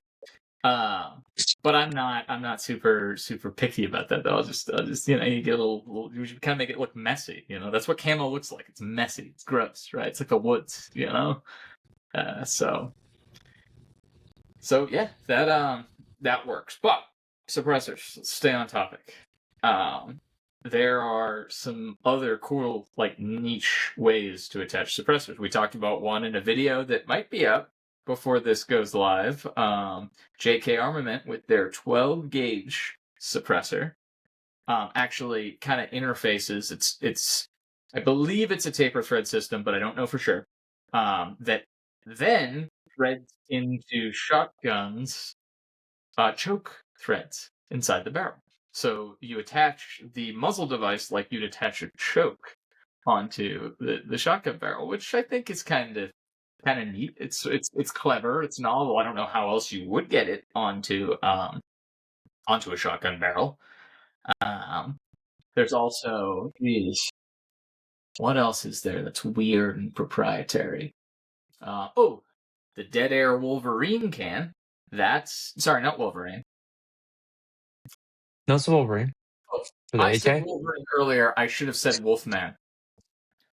But I'm not super picky about that though. I'll just you get a little you kind of make it look messy. That's what camo looks like. It's messy. It's gross, right? It's like the woods. So yeah, that works. But suppressors, let's stay on topic. There are some other cool, like, niche ways to attach suppressors. We talked about one in a video that might be up before this goes live, JK Armament with their 12 gauge suppressor actually kind of interfaces. It's I believe it's a taper thread system, but I don't know for sure. That then threads into shotguns choke threads inside the barrel. So you attach the muzzle device like you'd attach a choke onto the shotgun barrel, which I think is kind of neat. It's clever. It's novel. I don't know how else you would get it onto a shotgun barrel. There's also what else is there that's weird and proprietary? The Dead Air Wolverine can. That's sorry, not Wolverine. No, it's a Wolverine. Oh, For the I said AK? Wolverine earlier. I should have said Wolfman.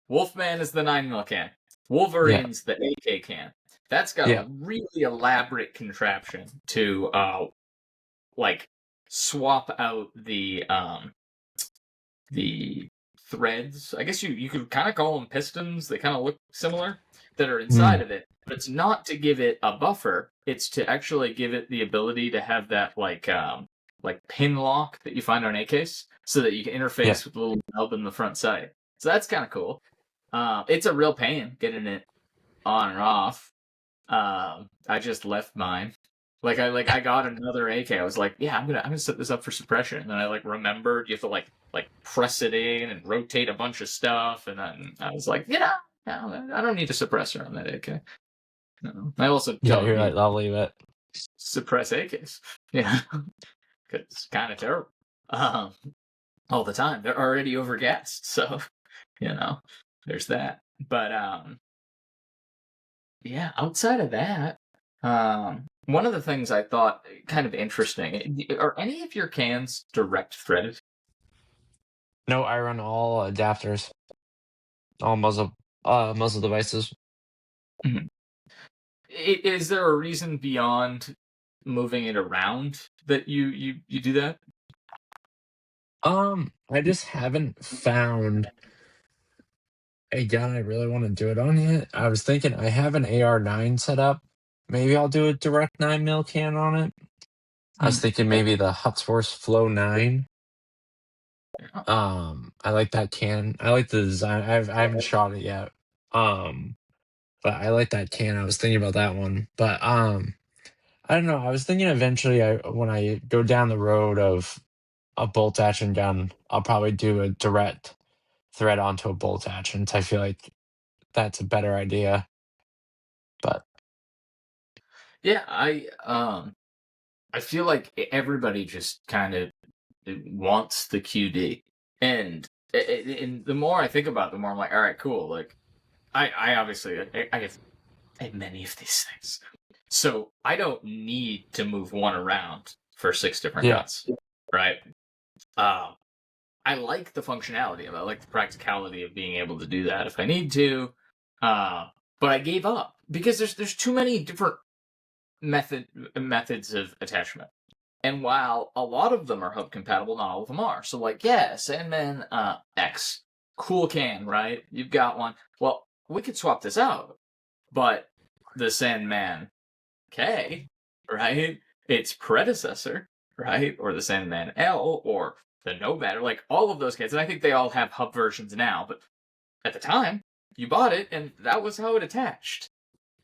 Wolfman is the 9mm can. Wolverine's the AK can. That's got a really elaborate contraption to like swap out the threads. I guess you could kind of call them pistons. They kind of look similar that are inside of it. But it's not to give it a buffer. It's to actually give it the ability to have that like pin lock that you find on AKs, so that you can interface with the little knob in the front sight. So that's kind of cool. It's a real pain getting it on and off. I just left mine. I got another AK. I was like, yeah, I'm gonna set this up for suppression. And then I remembered you have to press it in and rotate a bunch of stuff. And then I was like, I don't need a suppressor on that AK. No. I also you're like, I'll leave it. Suppress AKs. Yeah, because it's kind of terrible. All the time. They're already overgassed, so there's that. But yeah, outside of that, one of the things I thought kind of interesting, are any of your cans direct threaded? No, I run all adapters, all muzzle devices. Mm-hmm. Is there a reason beyond moving it around that you do that? I just haven't found a gun I really want to do it on yet. I was thinking I have an AR9 set up. Maybe I'll do a direct 9mm can on it. I was thinking maybe the Hutsforce Flow 9. I like that can. I like the design. I haven't shot it yet. But I like that can. I was thinking about that one. But I don't know. I was thinking eventually when I go down the road of a bolt action gun, I'll probably do a direct thread onto a bolt action. I feel like that's a better idea. But yeah, I feel like everybody just kind of wants the QD, and the more I think about it, the more I'm like, all right, cool. Like, I obviously I have many of these things, so I don't need to move one around for 6 different guns, right? I like the functionality of it. I like the practicality of being able to do that if I need to. But I gave up because there's too many different methods of attachment. And while a lot of them are hub compatible, not all of them are. So Sandman X, cool can, right? You've got one. Well, we could swap this out, but the Sandman K, right? Its predecessor, right? Or the Sandman L, or the Nomad, or all of those kits. And I think they all have hub versions now, but at the time, you bought it, and that was how it attached.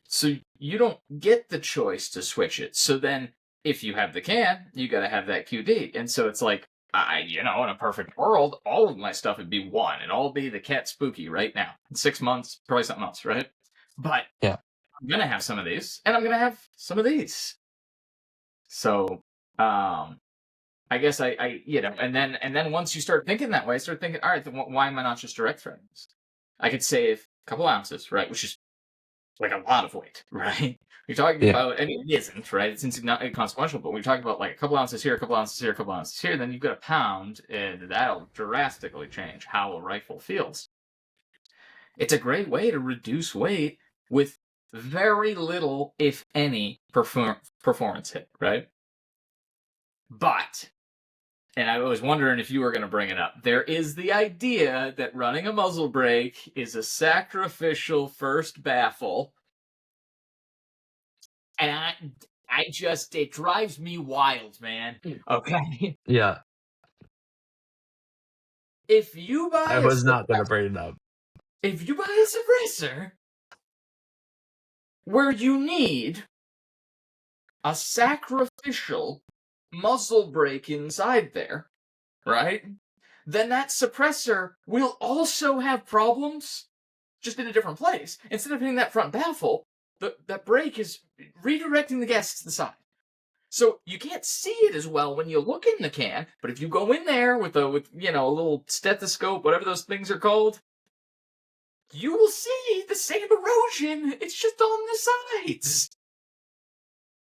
So you don't get the choice to switch it. So then, if you have the can, you got to have that QD. And so it's like, in a perfect world, all of my stuff would be one. It'd all be the Cat Spooky right now. In 6 months, probably something else, right? But I'm going to have some of these, and I'm going to have some of these. So, I guess and then once you start thinking that way, I start thinking, all right, then why am I not just direct threading this? I could save a couple ounces, right? Which is a lot of weight, right? You're talking about, I mean, it isn't, right? It's not inconsequential, but we're talking about a couple ounces here, a couple ounces here, a couple ounces here, then you've got a pound, and that'll drastically change how a rifle feels. It's a great way to reduce weight with very little, if any, performance hit, right? But, and I was wondering if you were going to bring it up, there is the idea that running a muzzle brake is a sacrificial first baffle it drives me wild, man. Okay. Yeah, If you buy I was not going to bring it up. if you buy a suppressor where you need a sacrificial muzzle brake inside there, right? Then that suppressor will also have problems, just in a different place. Instead of hitting that front baffle, that brake is redirecting the gas to the side. So you can't see it as well when you look in the can, but if you go in there with a little stethoscope, whatever those things are called, you will see the same erosion. It's just on the sides.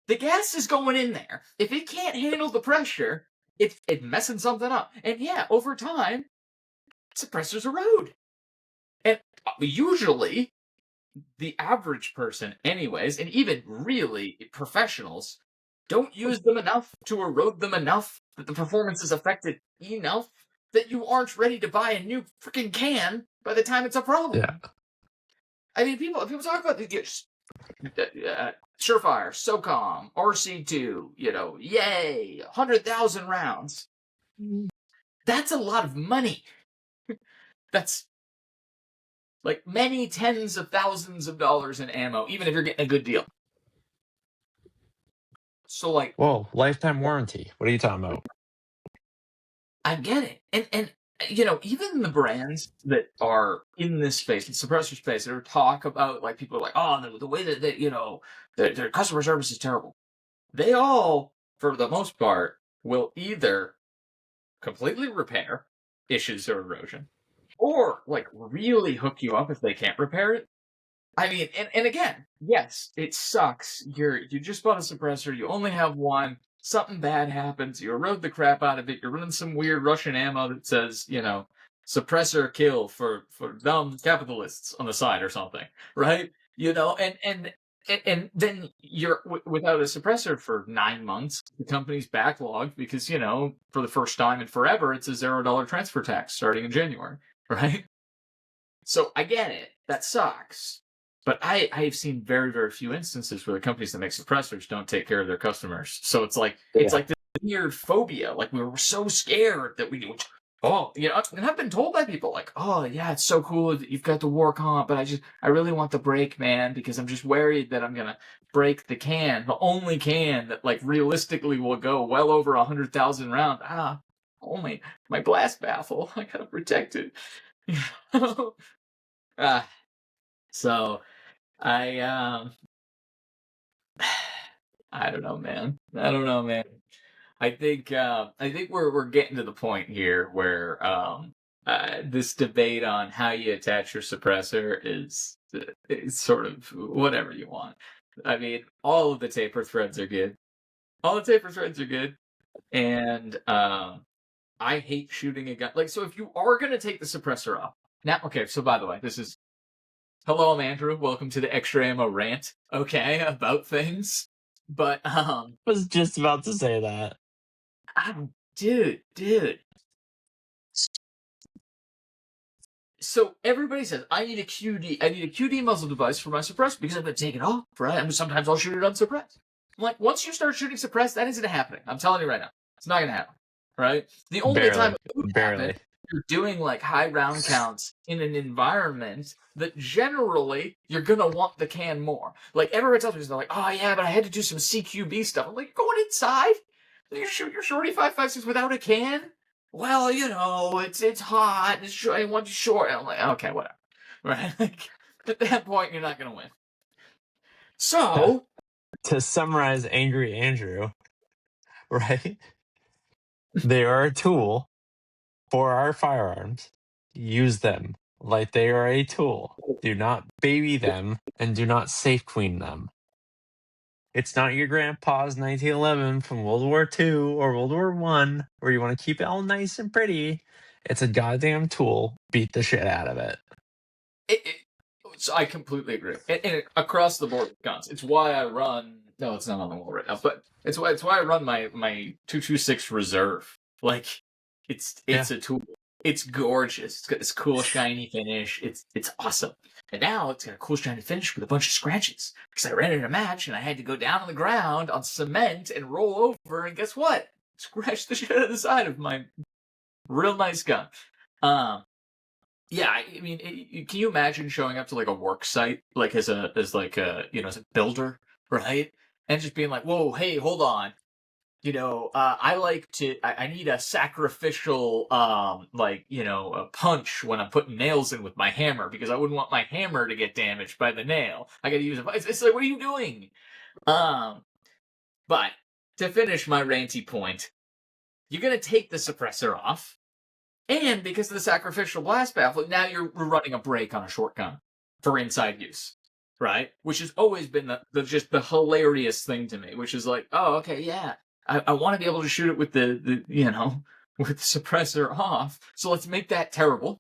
The gas is going in there. If it can't handle the pressure, it's messing something up. And yeah, over time, suppressors erode. And usually, the average person, anyways, and even really professionals, don't use them enough to erode them enough that the performance is affected enough that you aren't ready to buy a new freaking can by the time it's a problem. Yeah. I mean, people talk about these Surefire, SOCOM, RC2, yay, 100,000 rounds. That's a lot of money. That's like many tens of thousands of dollars in ammo, even if you're getting a good deal. So, like, Whoa, lifetime warranty. What are you talking about? I get it. And even the brands that are in this space, the suppressor space, that talk about, like, people are like, oh, the way that their customer service is terrible. They all, for the most part, will either completely repair issues or erosion, or like really hook you up if they can't repair it. I mean, and again, yes, it sucks. You just bought a suppressor, you only have one, something bad happens, you erode the crap out of it, you're running some weird Russian ammo that says, suppressor kill for dumb capitalists on the side or something, right? And then you're without a suppressor for 9 months. The company's backlogged because, for the first time in forever, it's a $0 transfer tax starting in January, right? So I get it. That sucks. But I've seen very, very few instances where the companies that make suppressors don't take care of their customers. So it's like this weird phobia. Like, we were so scared that we would. Oh, and I've been told by people like, oh yeah, it's so cool that you've got the war comp, but I really want the brake, man, because I'm just worried that I'm gonna break the only can that, like, realistically will go well over 100,000 rounds. Only my blast baffle. I gotta protect it. So I I don't know, man. I think we're getting to the point here where this debate on how you attach your suppressor is sort of whatever you want. I mean, all of the taper threads are good. And I hate shooting a gun. Like, so if you are gonna take the suppressor off now, okay. So by the way, this is hello, I'm Andrew. Welcome to the ExtraAmo rant. Okay, about things, but I was just about to say that. dude. So everybody says I need a QD muzzle device for my suppressor because I'm gonna take it off, right? And sometimes I'll shoot it unsuppressed. I'm like, once you start shooting suppressed, that isn't happening. I'm telling you right now, it's not gonna happen, right? The only time it would happen, you're doing like high round counts in an environment that generally you're gonna want the can more. Like, everybody tells me, they're like, oh yeah, but I had to do some CQB stuff. I'm like, going inside? You shoot your shorty 5.56 without a can? Well, it's hot. I want you short. And I'm like, okay, whatever. Right? Like, at that point, you're not gonna win. So to summarize, Angry Andrew, right? They are a tool for our firearms. Use them like they are a tool. Do not baby them and do not safe queen them. It's not your grandpa's 1911 from World War II or World War I where you want to keep it all nice and pretty. It's a goddamn tool. Beat the shit out of it. So I completely agree. And across the board with guns, it's why I run. No, it's not on the wall right now, but it's why I run my 226 Reserve. Like, it's a tool. It's gorgeous. It's got this cool shiny finish. It's awesome. And now it's got a cool shiny finish with a bunch of scratches. Because I ran in a match and I had to go down on the ground on cement and roll over, and guess what? Scratched the shit out of the side of my real nice gun. Yeah, I mean, can you imagine showing up to like a work site, like as a builder, right? And just being like, "Whoa, hey, hold on, I need a sacrificial, a punch when I'm putting nails in with my hammer because I wouldn't want my hammer to get damaged by the nail. I got to use it's like, what are you doing? Um, but to finish my ranty point, you're gonna take the suppressor off. And because of the sacrificial blast baffle, now you're running a break on a shotgun for inside use, right? Which has always been the hilarious thing to me, which is like, oh, okay, yeah, I want to be able to shoot it with the with the suppressor off, so let's make that terrible,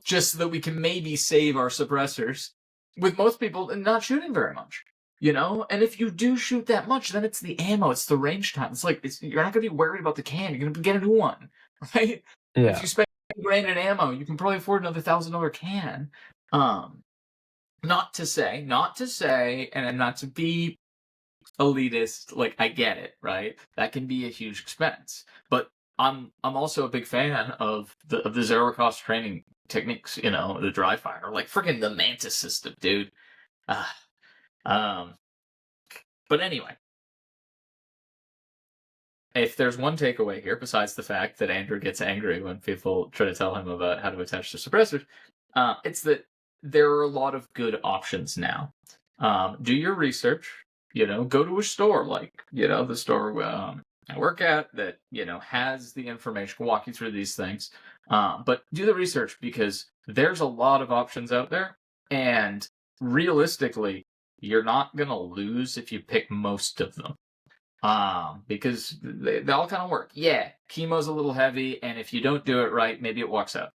just so that we can maybe save our suppressors. With most people not shooting very much, and if you do shoot that much, then it's the ammo, it's the range time. It's like you're not gonna be worried about the can. You're gonna get a new one, right? If Yeah. you spend $1,000 in ammo, you can probably afford another $1,000 can. Not to say, and not to be elitist. Like, I get it, right? That can be a huge expense, but I'm also a big fan of the zero cost training techniques. The dry fire, like freaking the Mantis system, dude. Uh, um, but anyway, if there's one takeaway here, besides the fact that Andrew gets angry when people try to tell him about how to attach the suppressors, it's that there are a lot of good options now. Do your research. Go to a store like the store I work at that has the information, can walk you through these things. But do the research because there's a lot of options out there, and realistically, you're not gonna lose if you pick most of them. Because they all kind of work. Yeah, chemo's a little heavy, and if you don't do it right, maybe it walks out.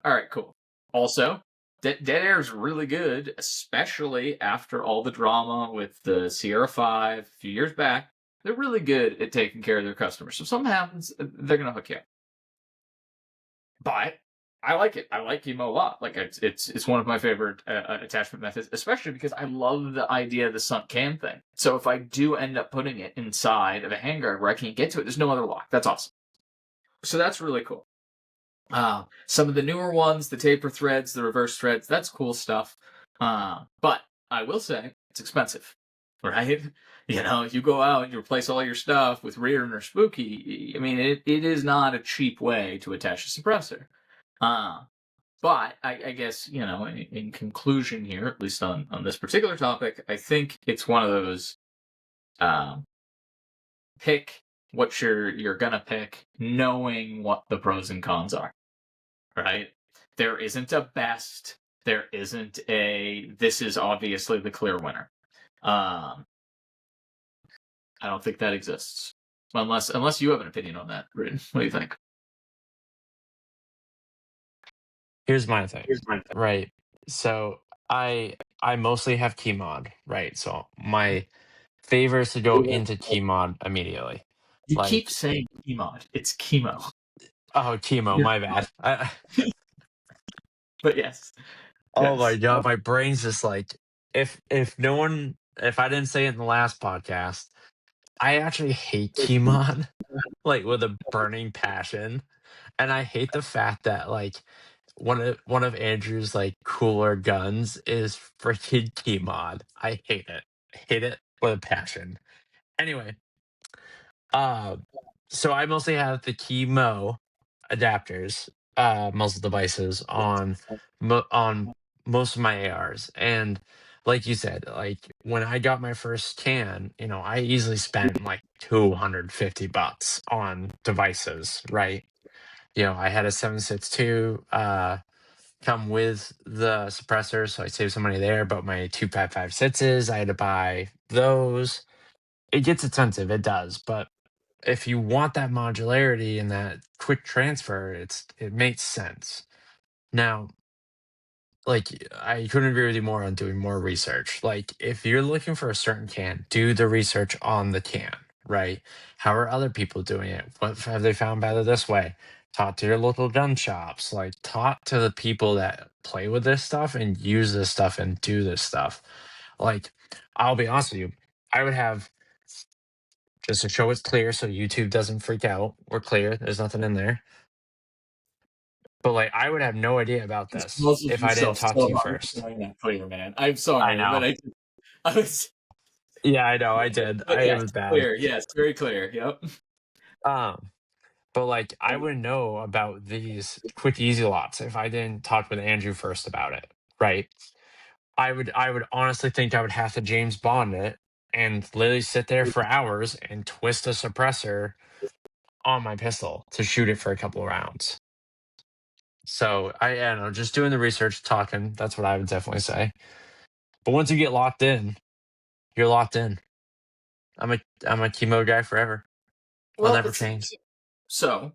All right, cool. Also, Dead Air is really good, especially after all the drama with the Sierra 5 a few years back. They're really good at taking care of their customers. So if something happens, they're gonna hook you up. But I like it. I like chemo a lot. Like it's one of my favorite attachment methods, especially because I love the idea of the sunk can thing. So if I do end up putting it inside of a handguard where I can't get to it, there's no other lock. That's awesome. So that's really cool. Some of the newer ones, the taper threads, the reverse threads, that's cool stuff. But I will say it's expensive, right? You go out and you replace all your stuff with Reardon or Spooky. I mean, it is not a cheap way to attach a suppressor. But I guess, in conclusion here, at least on this particular topic, I think it's one of those pick what you're gonna pick, knowing what the pros and cons are. Right? There isn't a best. There isn't this is obviously the clear winner. I don't think that exists. Unless you have an opinion on that, Brayden. What do you think? Here's my thing. Right. So I mostly have key mod, right? So my favor is to go into key mod immediately. You keep Like, saying chemo. It's chemo. oh, chemo, my bad. But yes. Oh my Yes. god, my brain's just like, if I didn't say it in the last podcast, I actually hate key mod like with a burning passion. And I hate the fact that like one of Andrew's like cooler guns is freaking key mod. I hate it. I hate it with a passion. Anyway, uh, so I mostly have the Keymo adapters, muzzle devices on most of my ARs, and like you said, like when I got my first can, I easily spent like $250 on devices, right? I had a 7.62 come with the suppressor, so I saved some money there. But my 2.55 I had to buy those. It gets expensive, it does, but if you want that modularity and that quick transfer, it makes sense. Now, like I couldn't agree with you more on doing more research. Like if you're looking for a certain can, do the research on the can, right? How are other people doing it? What have they found better this way? taught to your local gun shops, like taught to the people that play with this stuff and use this stuff and do this stuff. Like, I'll be honest with you, I would have, just to show it's clear so YouTube doesn't freak out. We're clear, there's nothing in there. But like, I would have no idea about Just this muzzled if I didn't yourself talk to so you hard first. for that clear, man. I'm I sorry, but know. I was. Yeah, I know. I did. But It yes, was bad. clear. Yes, very clear. Yep. Um, but like, I wouldn't know about these quick easy lots if I didn't talk with Andrew first about it, right? I would honestly think I would have to James Bond it and literally sit there for hours and twist a suppressor on my pistol to shoot it for a couple of rounds. So I don't know, just doing the research, talking, that's what I would definitely say. But once you get locked in, you're locked in. I'm a chemo guy forever. I'll Well, never change. so,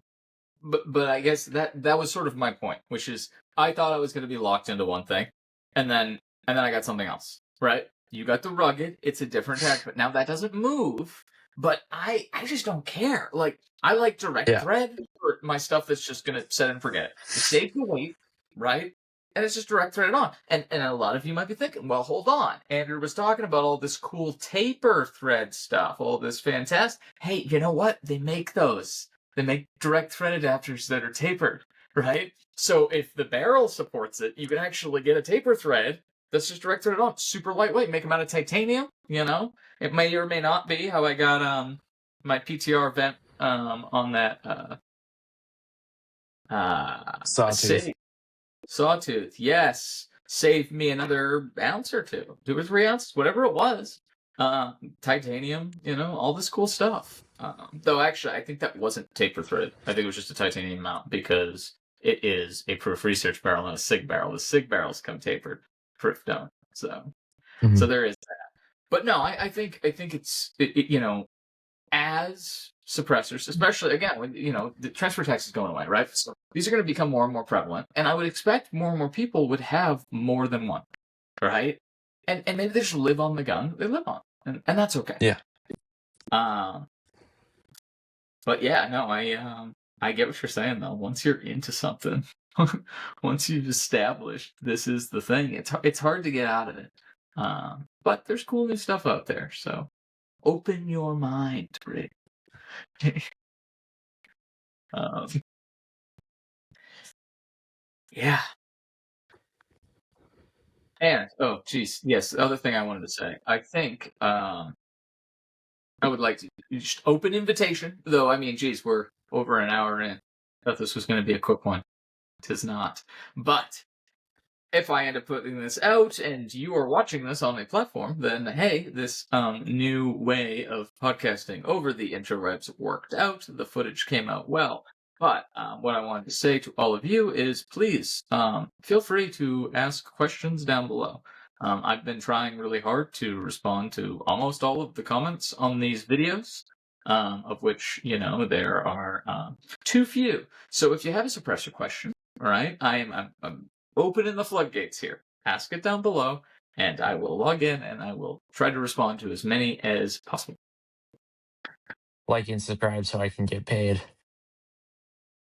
but I guess that was sort of my point, which is I thought I was going to be locked into one thing, and then I got something else. Right? You got the rugged. It's a different tech, but now that doesn't move. But I just don't care. Like I like direct Yeah. thread for my stuff that's just going to set and forget it. It saves the weight, right? And it's just direct threaded on. And a lot of you might be thinking, well, hold on. Andrew was talking about all this cool taper thread stuff, all this fantastic. Hey, you know what? They make those. They make direct thread adapters that are tapered, right? So if the barrel supports it, you can actually get a taper thread that's just direct threaded on. Super lightweight. Make them out of titanium, you know? It may or may not be how I got my PTR vent on that Sawtooth. Sawtooth, yes. Saved me another ounce or 2 or 3 ounces, whatever it was. Titanium, all this cool stuff. Though actually, I think that wasn't taper thread. I think it was just a titanium mount because it is a proof research barrel and a SIG barrel. The SIG barrels come tapered, proof don't. So there is that. But no, I think it's as suppressors, especially again when the transfer tax is going away, right? So these are going to become more and more prevalent, and I would expect more and more people would have more than one, right? And maybe they just live on the gun they live on, and that's okay. Yeah. But yeah, no, I get what you're saying though. Once you're into something, once you've established this is the thing, it's hard to get out of it. But there's cool new stuff out there, so open your mind, Rick. Yeah. And oh geez, yes, the other thing I wanted to say. I think I would like to just open invitation, though I mean, geez, we're over an hour in. Thought this was gonna be a quick one. Tis not. But if I end up putting this out and you are watching this on a platform, then hey, this new way of podcasting over the interwebs worked out. The footage came out well. But what I wanted to say to all of you is please feel free to ask questions down below. I've been trying really hard to respond to almost all of the comments on these videos, of which, there are too few. So if you have a suppressor question, all right, I'm opening the floodgates here. Ask it down below, and I will log in and I will try to respond to as many as possible. Like and subscribe so I can get paid.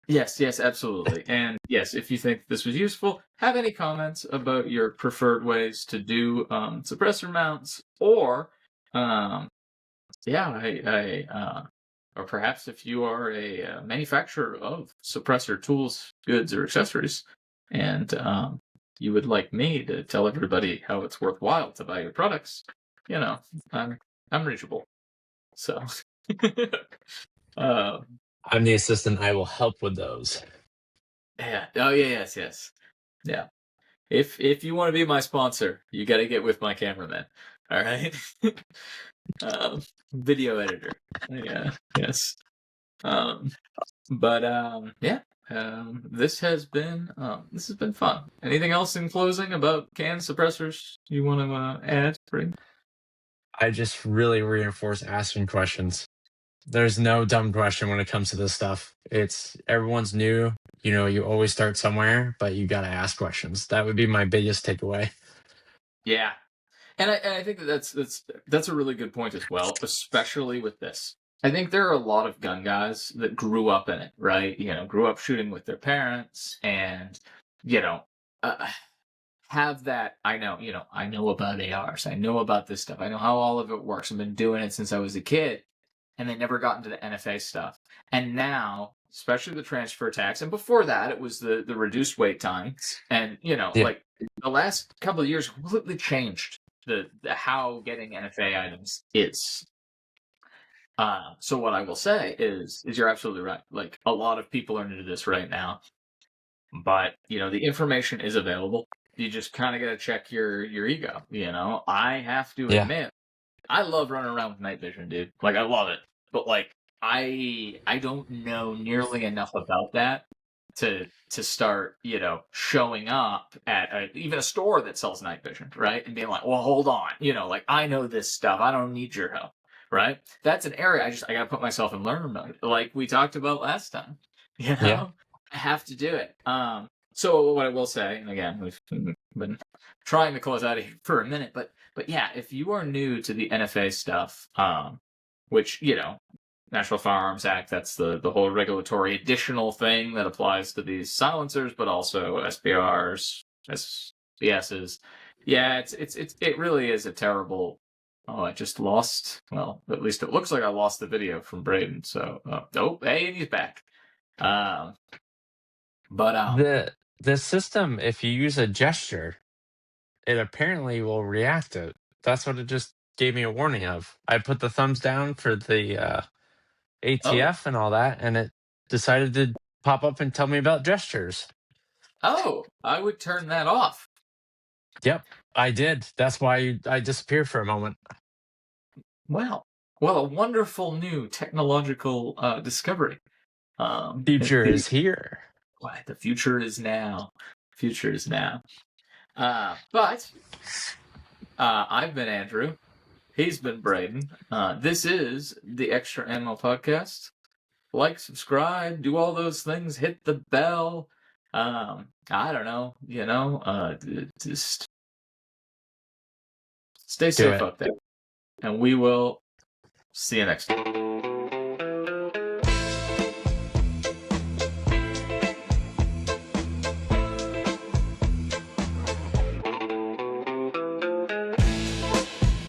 Yes, absolutely. And yes, if you think this was useful, have any comments about your preferred ways to do suppressor mounts, or or perhaps if you are a manufacturer of suppressor tools, goods, or accessories, and you would like me to tell everybody how it's worthwhile to buy your products, I'm reachable. So, I'm the assistant. I will help with those. yeah. Oh yeah, yes. Yeah. If you want to be my sponsor, you got to get with my cameraman. All right. Video editor. Yeah. Yes. But yeah. This has been fun. Anything else in closing about can suppressors you want to add, Brayden? I just really reinforce asking questions. There's no dumb question when it comes to this stuff. Everyone's new. You always start somewhere, but you got to ask questions. That would be my biggest takeaway. Yeah. And I think that's a really good point as well, especially with this. I think there are a lot of gun guys that grew up in it, right? Grew up shooting with their parents, and you know, uh, have that. I know about ARs. I know about this stuff. I know how all of it works. I've been doing it since I was a kid, and they never got into the NFA stuff. And now, especially the transfer tax, and before that, it was the reduced wait time, and Yeah. like the last couple of years completely changed the how getting NFA items is. So what I will say is you're absolutely right. Like, a lot of people are into this right now, but the information is available. You just kind of got to check your ego. I have to Yeah. admit, I love running around with night vision, dude. Like, I love it. But like, I don't know nearly enough about that to start, showing up at even a store that sells night vision, right? And being like, well, hold on, like, I know this stuff. I don't need your help, right? That's an area I got to put myself in learner mode, like we talked about last time. You Yeah. know, I have to do it. So what I will say, and again, we've been trying to close out of here for a minute, but yeah, if you are new to the NFA stuff, which National Firearms Act, that's the whole regulatory additional thing that applies to these silencers, but also SBRs, SBSs. Yeah, it really is a terrible. Oh, I just lost. Well, at least it looks like I lost the video from Brayden. So, oh, hey, and he's back. Um, but The system, if you use a gesture, it apparently will react it. That's what it just gave me a warning of. I put the thumbs down for the oh, ATF and all that, and it decided to pop up and tell me about gestures. I would turn that off. Yep, I did. That's why I disappeared for a moment. Well, a wonderful new technological discovery. Future is here. The future is now. Future is now. But I've been Andrew. He's been Brayden. This is the Extra Ammo podcast. Like, subscribe, do all those things. Hit the bell. I don't know. Just stay Do safe it. up there, and we will see you next time.